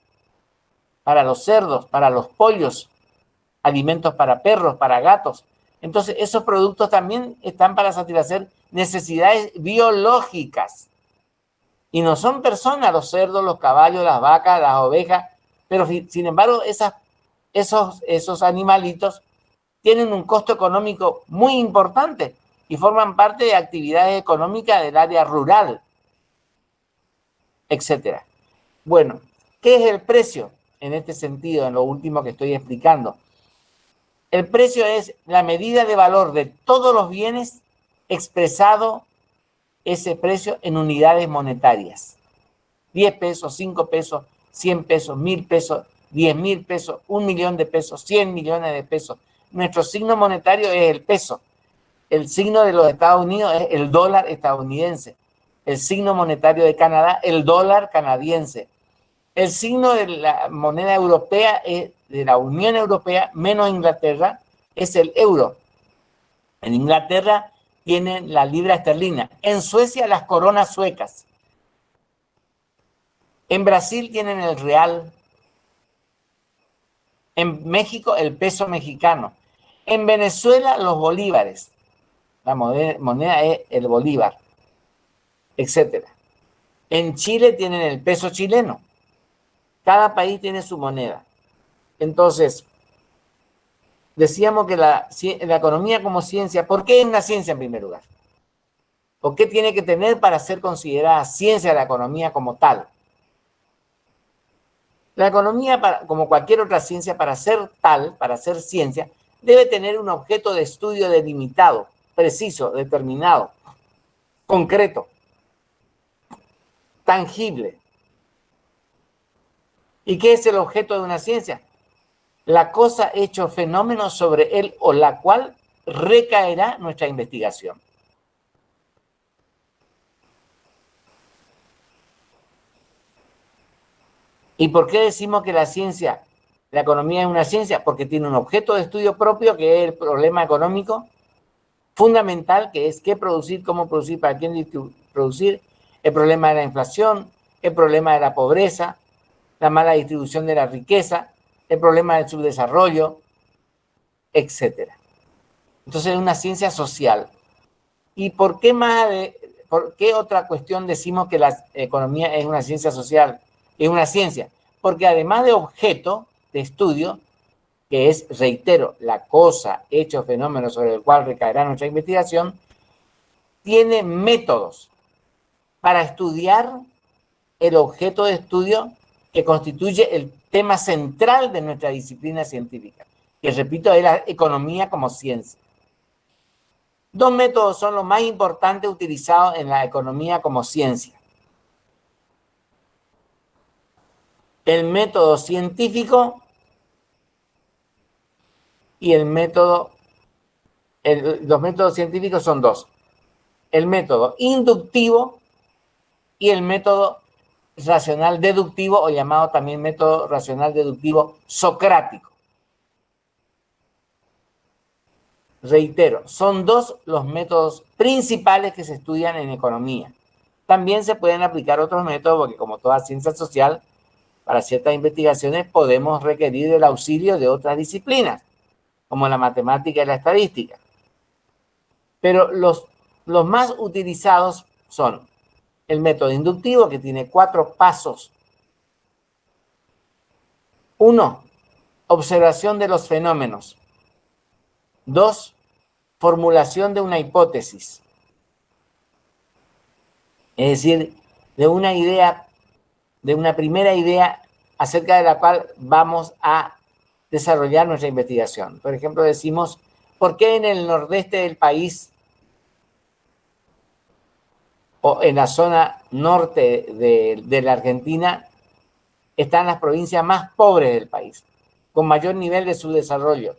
para los cerdos, para los pollos. alimentos para perros, para gatos. Entonces, esos productos también están para satisfacer necesidades biológicas. Y no son personas, los cerdos, los caballos, las vacas, las ovejas, pero sin embargo, esos animalitos tienen un costo económico muy importante y forman parte de actividades económicas del área rural, etcétera. Bueno, ¿qué es el precio en este sentido, en lo último que estoy explicando? El precio es la medida de valor de todos los bienes expresado ese precio en unidades monetarias. 10 pesos, 5 pesos, 100 pesos, 1000 pesos, 10.000 pesos, 1 millón de pesos, 100 millones de pesos. Nuestro signo monetario es el peso. El signo de los Estados Unidos es el dólar estadounidense. El signo monetario de Canadá, el dólar canadiense. El signo de la moneda europea, de la Unión Europea, menos Inglaterra, es el euro. En Inglaterra tienen la libra esterlina. En Suecia, las coronas suecas. En Brasil tienen el real. En México, el peso mexicano. En Venezuela, los bolívares. La moneda es el bolívar, etcétera. En Chile tienen el peso chileno. Cada país tiene su moneda. Entonces, decíamos que la economía como ciencia, ¿por qué es una ciencia en primer lugar? ¿Por qué tiene que tener para ser considerada ciencia la economía como tal? La economía, como cualquier otra ciencia, para ser tal, para ser ciencia, debe tener un objeto de estudio delimitado, preciso, determinado, concreto, tangible. ¿Y qué es el objeto de una ciencia? La cosa hecho fenómeno sobre él o la cual recaerá nuestra investigación. ¿Y por qué decimos que la ciencia, la economía es una ciencia? Porque tiene un objeto de estudio propio que es el problema económico fundamental, que es qué producir, cómo producir, para quién producir, el problema de la inflación, el problema de la pobreza, la mala distribución de la riqueza, el problema del subdesarrollo, etcétera. Entonces es una ciencia social. ¿Y por qué otra cuestión decimos que la economía es una ciencia social? Es una ciencia, porque además de objeto de estudio, que es, reitero, la cosa, hecho, fenómeno sobre el cual recaerá nuestra investigación, tiene métodos para estudiar el objeto de estudio que constituye el tema central de nuestra disciplina científica, que repito, es la economía como ciencia. Dos métodos son los más importantes utilizados en la economía como ciencia. El método científico y los métodos científicos son dos. El método inductivo y el método racional deductivo, o llamado también método racional deductivo socrático. Reitero, son dos los métodos principales que se estudian en economía. También se pueden aplicar otros métodos porque, como toda ciencia social, para ciertas investigaciones podemos requerir el auxilio de otras disciplinas, como la matemática y la estadística. Pero los más utilizados son el método inductivo, que tiene 4 pasos. 1. Observación de los fenómenos. 2. Formulación de una hipótesis. Es decir, de una idea, de una primera idea acerca de la cual vamos a desarrollar nuestra investigación. Por ejemplo, decimos, ¿por qué en el nordeste del país o en la zona norte de la Argentina están las provincias más pobres del país, con mayor nivel de subdesarrollo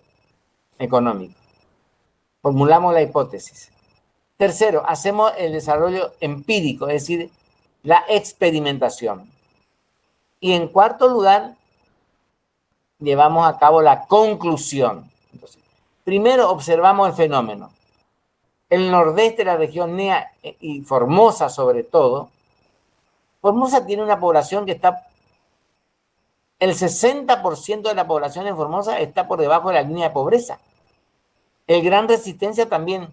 económico? Formulamos la hipótesis. Tercero, hacemos el desarrollo empírico, es decir, la experimentación. Y en cuarto lugar, llevamos a cabo la conclusión. Entonces, primero observamos el fenómeno. El nordeste de la región NEA y Formosa sobre todo, Formosa tiene una población que está El 60% de la población en Formosa está por debajo de la línea de pobreza. El Gran Resistencia también.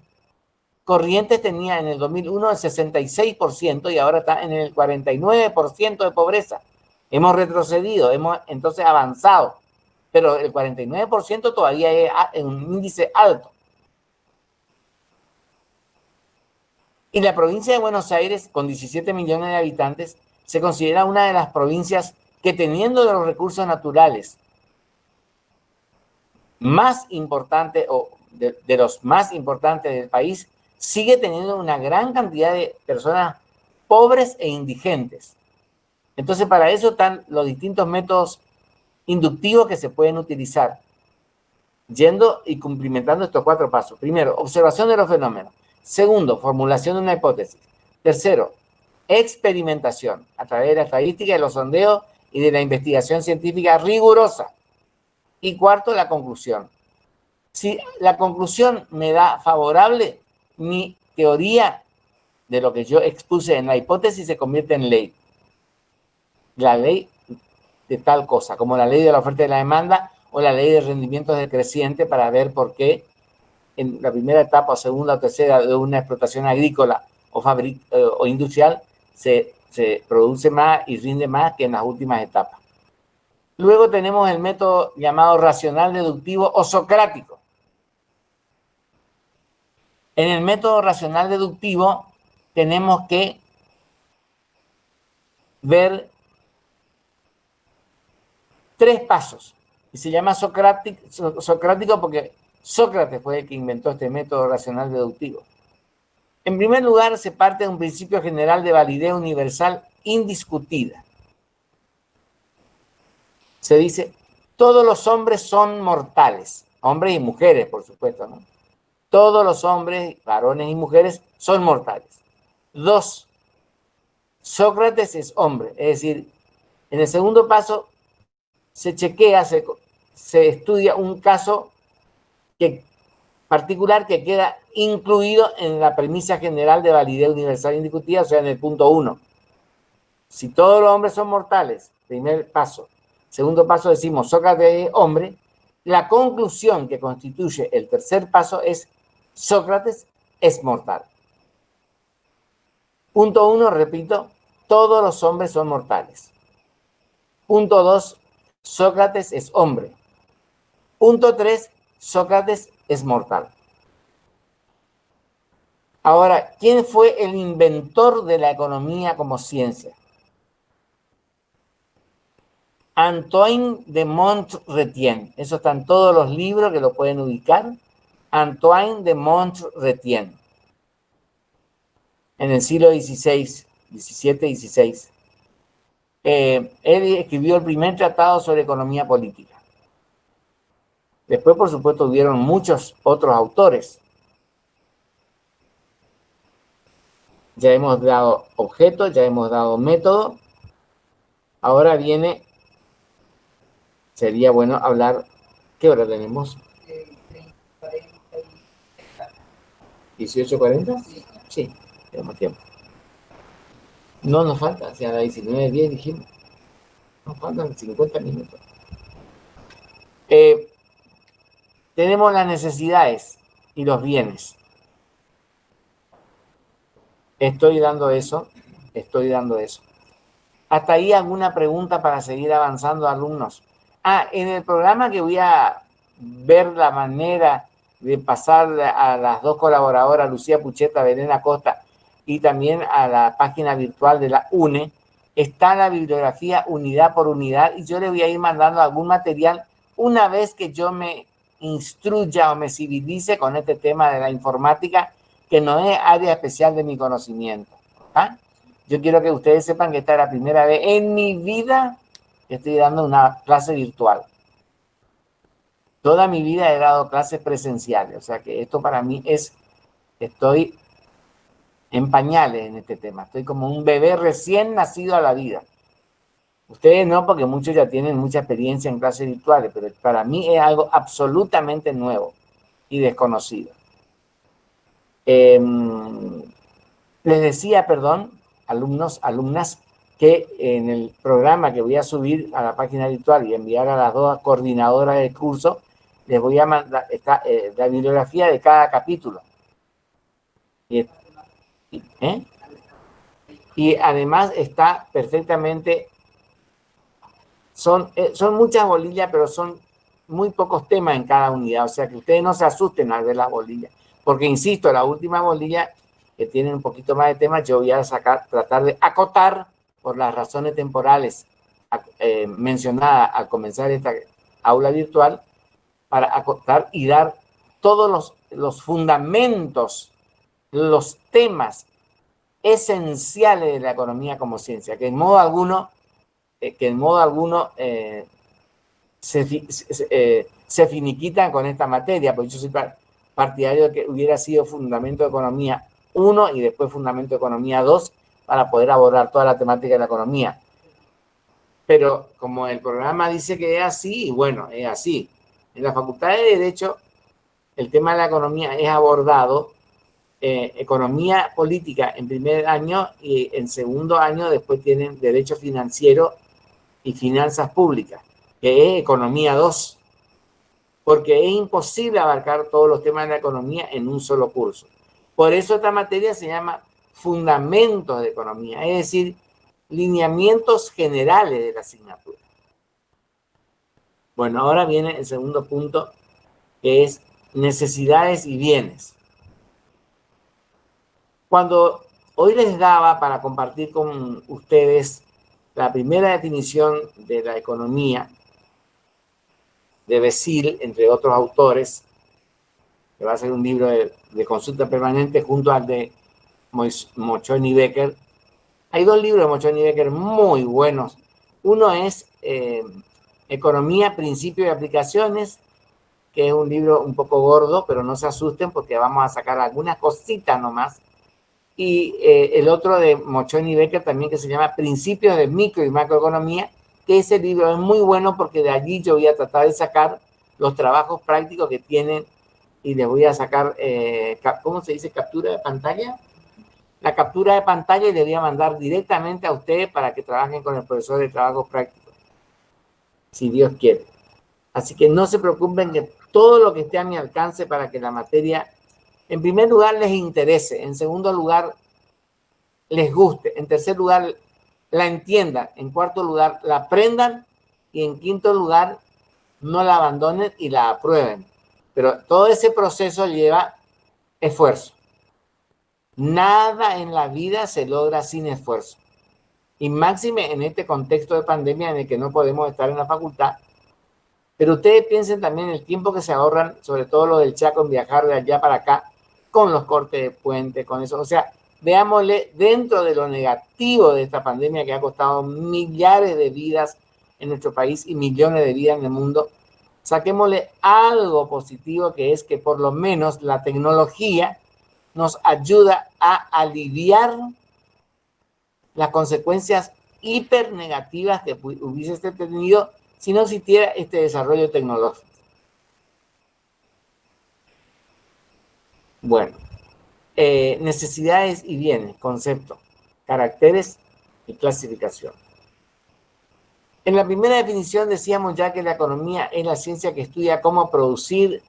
Corrientes tenía en el 2001 el 66% y ahora está en el 49% de pobreza. Hemos retrocedido, hemos entonces avanzado, pero el 49% todavía es un índice alto. Y la provincia de Buenos Aires, con 17 millones de habitantes, se considera una de las provincias que, teniendo de los recursos naturales más importantes o de los más importantes del país, sigue teniendo una gran cantidad de personas pobres e indigentes. Entonces, para eso están los distintos métodos inductivos que se pueden utilizar, yendo y cumplimentando estos 4 pasos. Primero, observación de los fenómenos. Segundo, formulación de una hipótesis. Tercero, experimentación a través de la estadística, de los sondeos y de la investigación científica rigurosa. Y cuarto, la conclusión. Si la conclusión me da favorable, mi teoría de lo que yo expuse en la hipótesis se convierte en ley. La ley de tal cosa, como la ley de la oferta y la demanda o la ley de rendimientos decrecientes, para ver por qué en la primera etapa o segunda o tercera de una explotación agrícola o industrial se produce más y rinde más que en las últimas etapas. Luego tenemos el método llamado racional deductivo o socrático. En el método racional deductivo tenemos que ver 3 pasos. Y se llama socrático porque Sócrates fue el que inventó este método racional deductivo. En primer lugar, se parte de un principio general de validez universal indiscutida. Se dice, todos los hombres son mortales, hombres y mujeres, por supuesto, ¿no? Todos los hombres, varones y mujeres, son mortales. 2, Sócrates es hombre, es decir, en el segundo paso se chequea, se estudia un caso particular que queda incluido en la premisa general de validez universal indiscutida, o sea, en el punto 1. Si todos los hombres son mortales, primer paso. Segundo paso decimos, Sócrates es hombre. La conclusión que constituye el tercer paso es, Sócrates es mortal. Punto 1, repito, todos los hombres son mortales. Punto 2, Sócrates es hombre. Punto 3, Sócrates es mortal. Ahora, ¿quién fue el inventor de la economía como ciencia? Antoine de Montretien. Eso está en todos los libros que lo pueden ubicar. Antoine de Montretien. En el siglo XVI, XVII, XVI. Él escribió el primer tratado sobre economía política. Después, por supuesto, hubieron muchos otros autores. Ya hemos dado objeto, ya hemos dado método. Ahora viene, sería bueno hablar, ¿qué hora tenemos? 18:40. Sí, tenemos tiempo. No nos falta, hacia las 19:10 dijimos. Nos faltan 50 minutos. Tenemos las necesidades y los bienes. Estoy dando eso. ¿Hasta ahí alguna pregunta para seguir avanzando, alumnos? En el programa que voy a ver la manera de pasar a las 2 colaboradoras, Lucía Pucheta, Belén Acosta, y también a la página virtual de la UNE, está la bibliografía unidad por unidad, y yo le voy a ir mandando algún material una vez que yo me instruya o me civilice con este tema de la informática, que no es área especial de mi conocimiento. Yo quiero que ustedes sepan que esta es la primera vez en mi vida que estoy dando una clase virtual. Toda mi vida he dado clases presenciales, o sea que esto para mí estoy en pañales en este tema. Estoy como un bebé recién nacido a la vida. Ustedes no, porque muchos ya tienen mucha experiencia en clases virtuales, pero para mí es algo absolutamente nuevo y desconocido. Les decía, perdón, alumnos, alumnas, que en el programa que voy a subir a la página virtual y enviar a las dos coordinadoras del curso, les voy a mandar la bibliografía de cada capítulo. Y además está perfectamente, son muchas bolillas, pero son muy pocos temas en cada unidad, o sea que ustedes no se asusten al ver las bolillas, porque insisto, la última bolilla, que tienen un poquito más de temas, yo voy a tratar de acotar por las razones temporales mencionadas al comenzar esta aula virtual, para acotar y dar todos los fundamentos, los temas esenciales de la economía como ciencia, que en modo alguno se finiquitan con esta materia, porque yo soy partidario de que hubiera sido Fundamento de Economía 1 y después Fundamento de Economía 2 para poder abordar toda la temática de la economía. Pero como el programa dice que es así, y bueno, es así. En la Facultad de Derecho, el tema de la economía es abordado, economía política en primer año y en segundo año después tienen derecho financiero y finanzas públicas, que es economía 2, porque es imposible abarcar todos los temas de la economía en un solo curso. Por eso esta materia se llama Fundamentos de Economía, es decir, lineamientos generales de la asignatura. Bueno, ahora viene el segundo punto, que es necesidades y bienes. Cuando hoy les daba para compartir con ustedes la primera definición de la economía de Bécile, entre otros autores, que va a ser un libro de consulta permanente junto al de Mochón y Becker. Hay dos libros de Mochón y Becker muy buenos. Uno es Economía, Principios y Aplicaciones, que es un libro un poco gordo, pero no se asusten porque vamos a sacar algunas cositas nomás. Y el otro de Mochón y Becker también, que se llama Principios de Micro y Macroeconomía, que ese libro es muy bueno porque de allí yo voy a tratar de sacar los trabajos prácticos que tienen y les voy a sacar, ¿cómo se dice? ¿Captura de pantalla? La captura de pantalla y les voy a mandar directamente a ustedes para que trabajen con el profesor de trabajos prácticos, si Dios quiere. Así que no se preocupen, que todo lo que esté a mi alcance para que la materia, en primer lugar, les interese, en segundo lugar, les guste, en tercer lugar, la entiendan, en cuarto lugar, la aprendan y en quinto lugar, no la abandonen y la aprueben. Pero todo ese proceso lleva esfuerzo. Nada en la vida se logra sin esfuerzo. Y máxime en este contexto de pandemia en el que no podemos estar en la facultad. Pero ustedes piensen también en el tiempo que se ahorran, sobre todo lo del Chaco, en viajar de allá para acá, con los cortes de puente, con eso. O sea, veámosle dentro de lo negativo de esta pandemia que ha costado millares de vidas en nuestro país y millones de vidas en el mundo, saquémosle algo positivo, que es que por lo menos la tecnología nos ayuda a aliviar las consecuencias hiper negativas que hubiese tenido si no existiera este desarrollo tecnológico. Bueno, necesidades y bienes, concepto, caracteres y clasificación. En la primera definición decíamos ya que la economía es la ciencia que estudia cómo producir,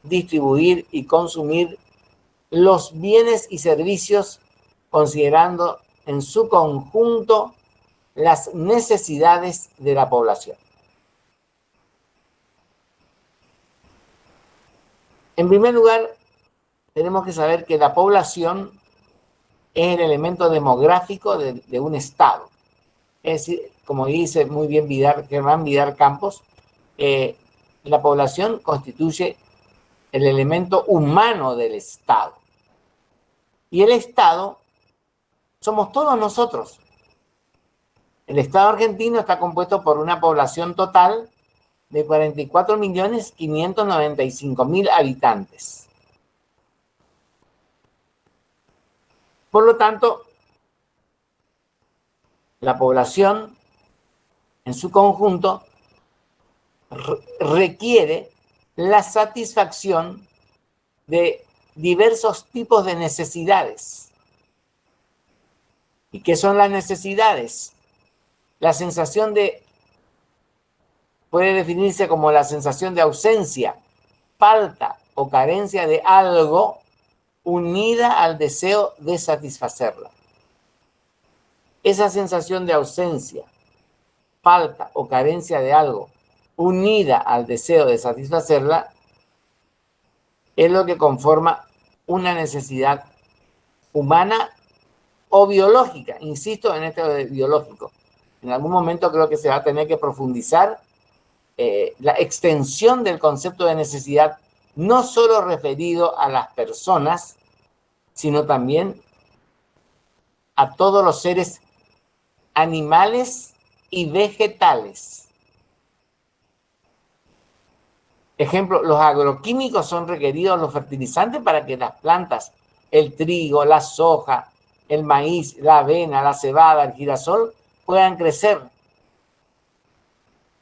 distribuir y consumir los bienes y servicios, considerando en su conjunto las necesidades de la población. En primer lugar, tenemos que saber que la población es el elemento demográfico de un Estado. Es decir, como dice muy bien Germán Vidal Campos, la población constituye el elemento humano del Estado. Y el Estado somos todos nosotros. El Estado argentino está compuesto por una población total de 44.595.000 habitantes. Por lo tanto, la población en su conjunto requiere la satisfacción de diversos tipos de necesidades. ¿Y qué son las necesidades? La sensación puede definirse como la sensación de ausencia, falta o carencia de algo unida al deseo de satisfacerla. Esa sensación de ausencia, falta o carencia de algo unida al deseo de satisfacerla es lo que conforma una necesidad humana o biológica. Insisto en esto de biológico. En algún momento creo que se va a tener que profundizar la extensión del concepto de necesidad, no solo referido a las personas, sino también a todos los seres animales y vegetales. Ejemplo, los agroquímicos son requeridos, los fertilizantes, para que las plantas, el trigo, la soja, el maíz, la avena, la cebada, el girasol, puedan crecer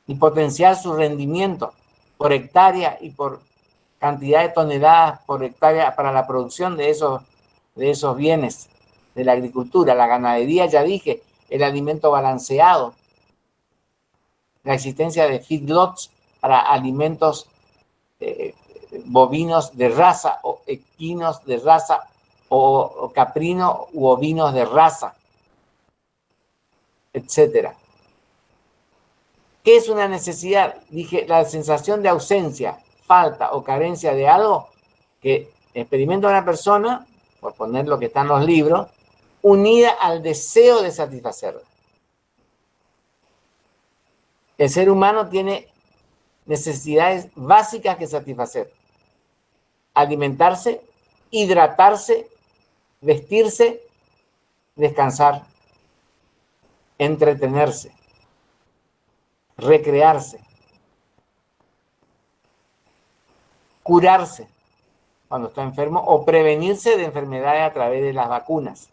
y potenciar su rendimiento por hectárea y por cantidad de toneladas por hectárea para la producción de esos bienes de la agricultura. La ganadería, ya dije, el alimento balanceado, la existencia de feedlots para alimentos bovinos de raza o equinos de raza o caprino u ovinos de raza, etcétera. ¿Qué es una necesidad? Dije, la sensación de ausencia, falta o carencia de algo que experimenta una persona, por poner lo que está en los libros, unida al deseo de satisfacerla. El ser humano tiene necesidades básicas que satisfacer: alimentarse, hidratarse, vestirse, descansar, entretenerse, recrearse, curarse cuando está enfermo o prevenirse de enfermedades a través de las vacunas.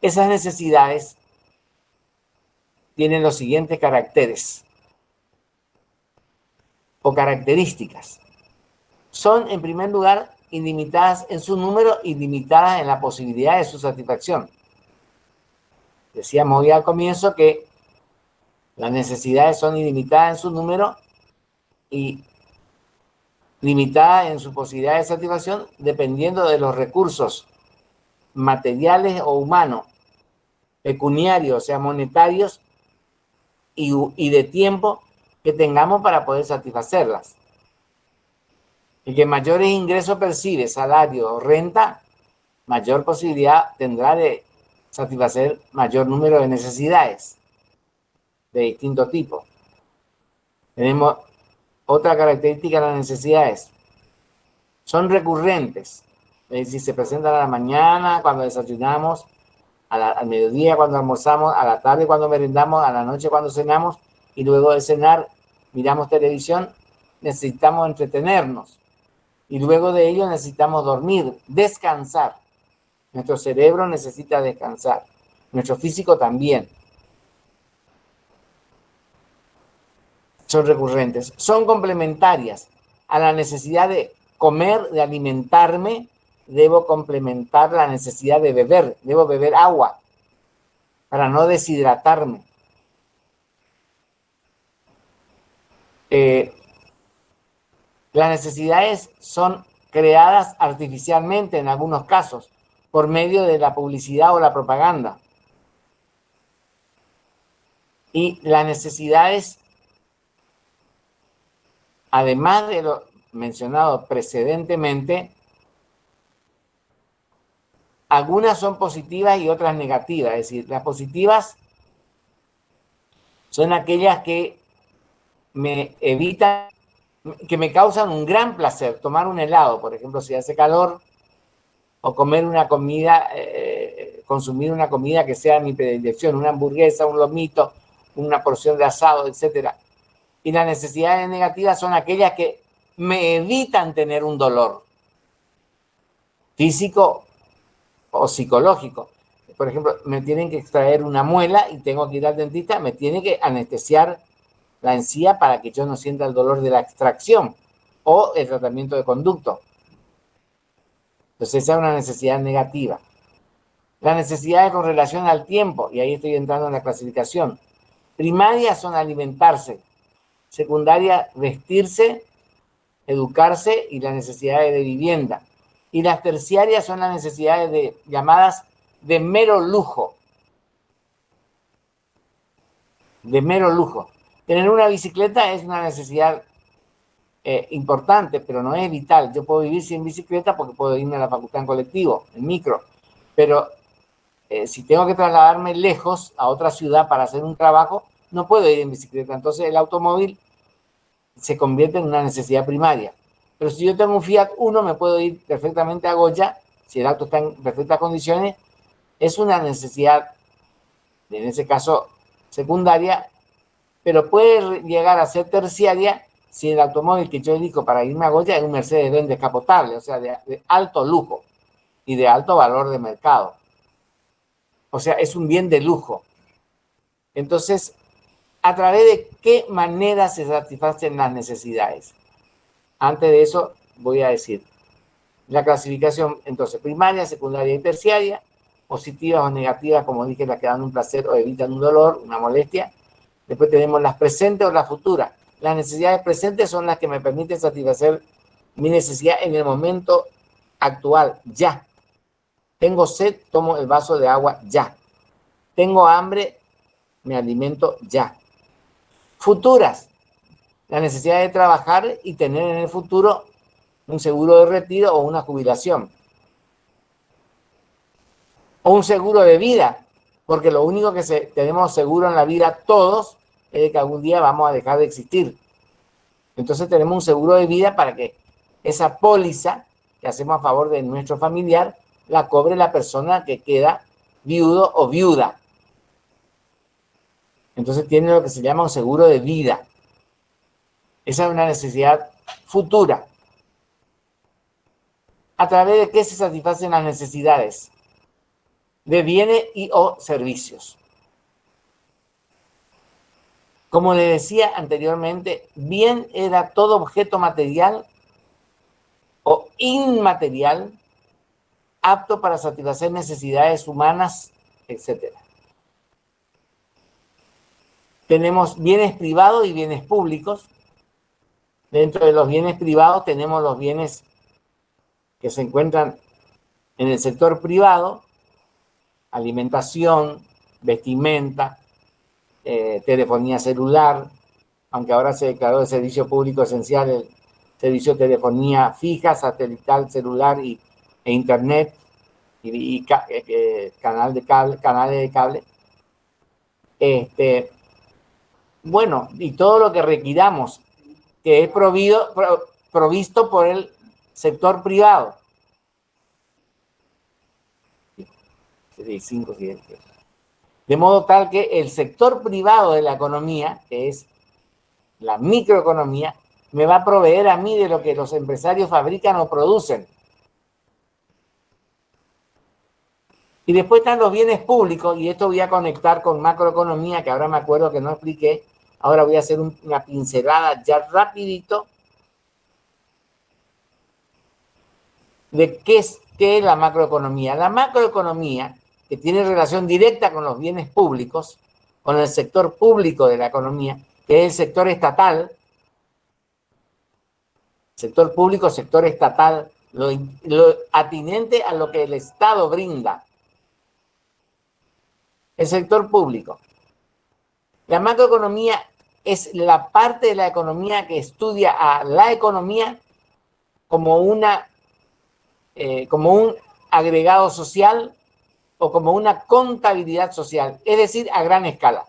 Esas necesidades tienen los siguientes caracteres o características. Son, en primer lugar, ilimitadas en su número y limitadas en la posibilidad de su satisfacción. Decíamos hoy al comienzo que las necesidades son ilimitadas en su número y limitadas en su posibilidad de satisfacción dependiendo de los recursos materiales o humanos, pecuniarios, o sea, monetarios, y de tiempo que tengamos para poder satisfacerlas. El que mayores ingresos percibe, salario o renta, mayor posibilidad tendrá de satisfacer mayor número de necesidades de distinto tipo. Tenemos otra característica de las necesidades. Son recurrentes. Es decir, se presentan a la mañana cuando desayunamos, al mediodía cuando almorzamos, a la tarde cuando merendamos, a la noche cuando cenamos, y luego de cenar miramos televisión. Necesitamos entretenernos y luego de ello necesitamos dormir, descansar. Nuestro cerebro necesita descansar, nuestro físico también. Son recurrentes, son complementarias a la necesidad de comer, de alimentarme. Debo complementar la necesidad de beber, debo beber agua para no deshidratarme. Las necesidades son creadas artificialmente en algunos casos por medio de la publicidad o la propaganda. Y las necesidades, además de lo mencionado precedentemente, algunas son positivas y otras negativas. Es decir, las positivas son aquellas que me evitan, que me causan un gran placer. Tomar un helado, por ejemplo, si hace calor, o comer una comida, consumir una comida que sea mi predilección, una hamburguesa, un lomito, una porción de asado, etc. Y las necesidades negativas son aquellas que me evitan tener un dolor físico o psicológico. Por ejemplo, me tienen que extraer una muela y tengo que ir al dentista, me tiene que anestesiar la encía para que yo no sienta el dolor de la extracción o el tratamiento de conducto. Entonces esa es una necesidad negativa. Las necesidades con relación al tiempo, y ahí estoy entrando en la clasificación. Primarias son alimentarse, secundaria vestirse, educarse y las necesidades de vivienda. Y las terciarias son las necesidades llamadas de mero lujo. De mero lujo. Tener una bicicleta es una necesidad importante, pero no es vital. Yo puedo vivir sin bicicleta porque puedo irme a la facultad en colectivo, en micro. Pero si tengo que trasladarme lejos a otra ciudad para hacer un trabajo, no puedo ir en bicicleta. Entonces el automóvil se convierte en una necesidad primaria. Pero si yo tengo un Fiat Uno, me puedo ir perfectamente a Goya, si el auto está en perfectas condiciones. Es una necesidad, en ese caso, secundaria, pero puede llegar a ser terciaria si el automóvil que yo elijo para irme a Goya es un Mercedes-Benz descapotable, o sea, de alto lujo y de alto valor de mercado. O sea, es un bien de lujo. Entonces, ¿a través de qué manera se satisfacen las necesidades? Antes de eso, voy a decir la clasificación, entonces, primaria, secundaria y terciaria, positivas o negativas, como dije, las que dan un placer o evitan un dolor, una molestia. Después tenemos las presentes o las futuras. Las necesidades presentes son las que me permiten satisfacer mi necesidad en el momento actual, ya. Tengo sed, tomo el vaso de agua, ya. Tengo hambre, me alimento, ya. Futuras, la necesidad de trabajar y tener en el futuro un seguro de retiro o una jubilación. O un seguro de vida, porque lo único que tenemos seguro en la vida todos es de que algún día vamos a dejar de existir. Entonces tenemos un seguro de vida para que esa póliza que hacemos a favor de nuestro familiar la cobre la persona que queda viudo o viuda. Entonces tiene lo que se llama un seguro de vida. Esa es una necesidad futura. ¿A través de qué se satisfacen las necesidades? De bienes y o servicios. Como le decía anteriormente, bien era todo objeto material o inmaterial apto para satisfacer necesidades humanas, etc. Tenemos bienes privados y bienes públicos. Dentro de los bienes privados tenemos los bienes que se encuentran en el sector privado: alimentación, vestimenta, telefonía celular, aunque ahora se declaró de servicio público esencial el servicio de telefonía fija, satelital, celular e internet y canales de cable. Bueno, y todo lo que requiramos que es provisto por el sector privado. 5, 7. De modo tal que el sector privado de la economía, que es la microeconomía, me va a proveer a mí de lo que los empresarios fabrican o producen. Y después están los bienes públicos, y esto voy a conectar con macroeconomía, que ahora me acuerdo que no expliqué. Ahora voy a hacer una pincelada ya rapidito de qué es la macroeconomía. La macroeconomía, que tiene relación directa con los bienes públicos, con el sector público de la economía, que es el sector estatal, sector público, sector estatal, lo atinente a lo que el Estado brinda. El sector público. La macroeconomía es la parte de la economía que estudia a la economía como un agregado social o como una contabilidad social, es decir, a gran escala.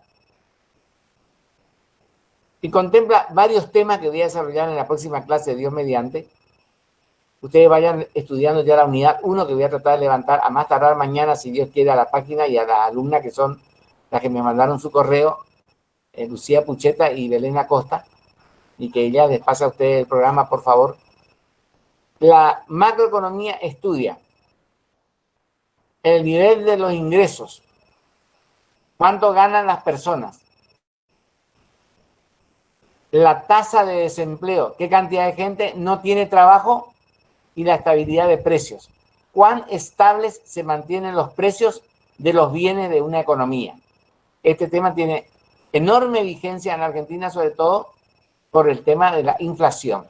Y contempla varios temas que voy a desarrollar en la próxima clase, Dios mediante. Ustedes vayan estudiando ya la unidad 1, que voy a tratar de levantar a más tardar mañana, si Dios quiere, a la página y a la alumna, que son las que me mandaron su correo, Lucía Pucheta y Belén Acosta, y que ella les pase a ustedes el programa, por favor. La macroeconomía estudia el nivel de los ingresos, cuánto ganan las personas, la tasa de desempleo, qué cantidad de gente no tiene trabajo y la estabilidad de precios. cuán estables se mantienen los precios de los bienes de una economía. Este tema tiene enorme vigencia en Argentina, sobre todo por el tema de la inflación.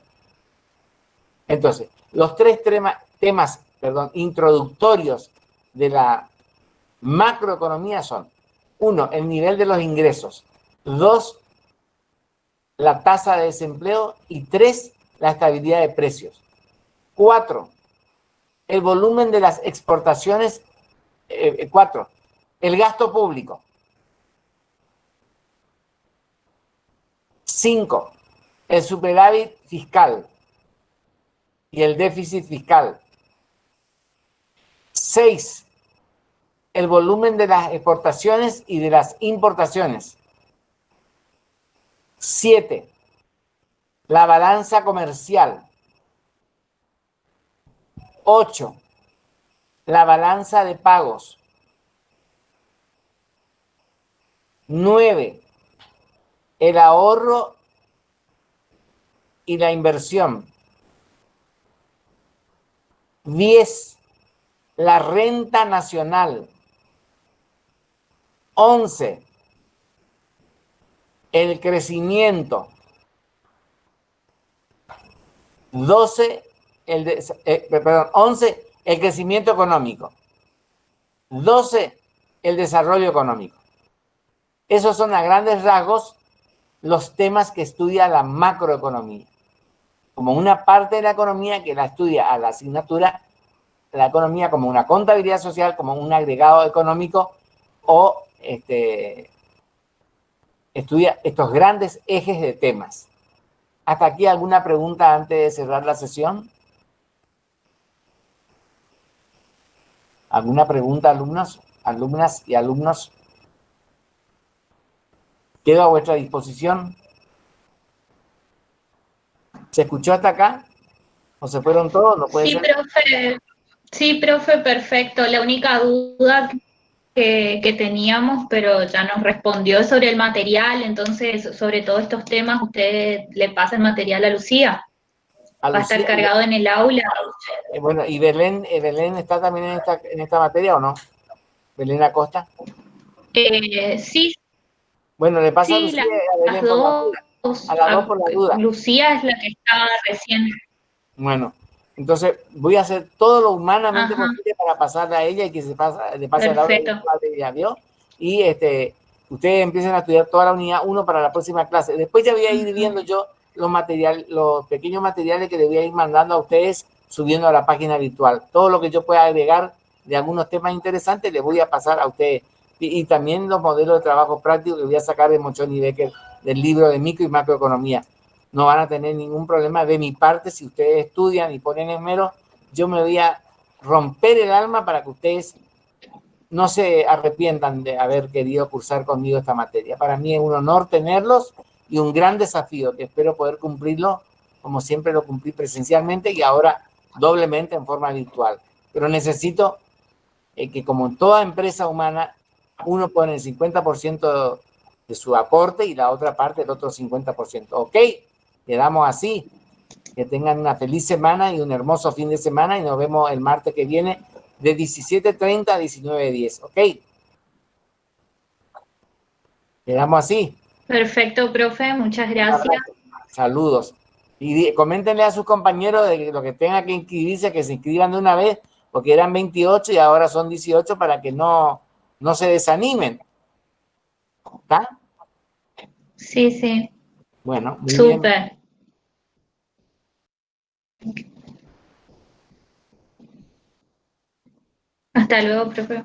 Entonces, los tres temas introductorios de la macroeconomía son: 1, el nivel de los ingresos; 2, la tasa de desempleo; y 3, la estabilidad de precios. 4, el volumen de las exportaciones. 4, el gasto público. 5, el superávit fiscal y el déficit fiscal. 6, el volumen de las exportaciones y de las importaciones. 7, la balanza comercial. 8, la balanza de pagos. 9, el ahorro y la inversión. 10, la renta nacional. 11, el crecimiento. 11, el crecimiento económico. 12, el desarrollo económico. Esos son a grandes rasgos los temas que estudia la macroeconomía, como una parte de la economía que la estudia a la asignatura, la economía como una contabilidad social, como un agregado económico, o estudia estos grandes ejes de temas. ¿Hasta aquí alguna pregunta antes de cerrar la sesión? ¿Alguna pregunta, alumnos, alumnas y alumnos? Quedo a vuestra disposición. ¿Se escuchó hasta acá? ¿O se fueron todos? ¿No puede ser? Sí, profe, perfecto. La única duda que teníamos, pero ya nos respondió sobre el material, entonces sobre todos estos temas usted le pasa el material a Lucía. A Va a estar Lucía, cargado en el aula. bueno, ¿y Belén está también en esta materia o no? ¿Belén Acosta? Sí, Bueno, le pasa a sí, Lucía y a las Belén por la dos. duda. A las dos por la duda. Lucía es la que estaba recién. Bueno, entonces voy a hacer todo lo humanamente Ajá, posible para pasarle a ella y que le pase a Laura perfecto. y ya vio. Y ustedes empiecen a estudiar toda la unidad 1 para la próxima clase. Después ya voy a ir viendo yo los pequeños materiales que les voy a ir mandando a ustedes, subiendo a la página virtual. Todo lo que yo pueda agregar de algunos temas interesantes les voy a pasar a ustedes. Y también los modelos de trabajo práctico que voy a sacar de Mochoni Becker, del libro de micro y macroeconomía. No van a tener ningún problema de mi parte. Si ustedes estudian y ponen esmero, yo me voy a romper el alma para que ustedes no se arrepientan de haber querido cursar conmigo esta materia. Para mí es un honor tenerlos y un gran desafío que espero poder cumplirlo como siempre lo cumplí presencialmente y ahora doblemente en forma virtual. Pero necesito que, como en toda empresa humana, uno pone el 50% de su aporte y la otra parte el otro 50%. ¿Ok? Quedamos así. Que tengan una feliz semana y un hermoso fin de semana y nos vemos el martes que viene de 17:30 a 19:10. ¿Ok? Quedamos así. Perfecto, profe, muchas gracias. Saludos. Y coméntenle a sus compañeros de lo que tengan que inscribirse, que se inscriban de una vez, porque eran 28 y ahora son 18 para que no se desanimen. ¿Está? Sí, sí. Bueno, muy bien. Súper. Hasta luego, profe.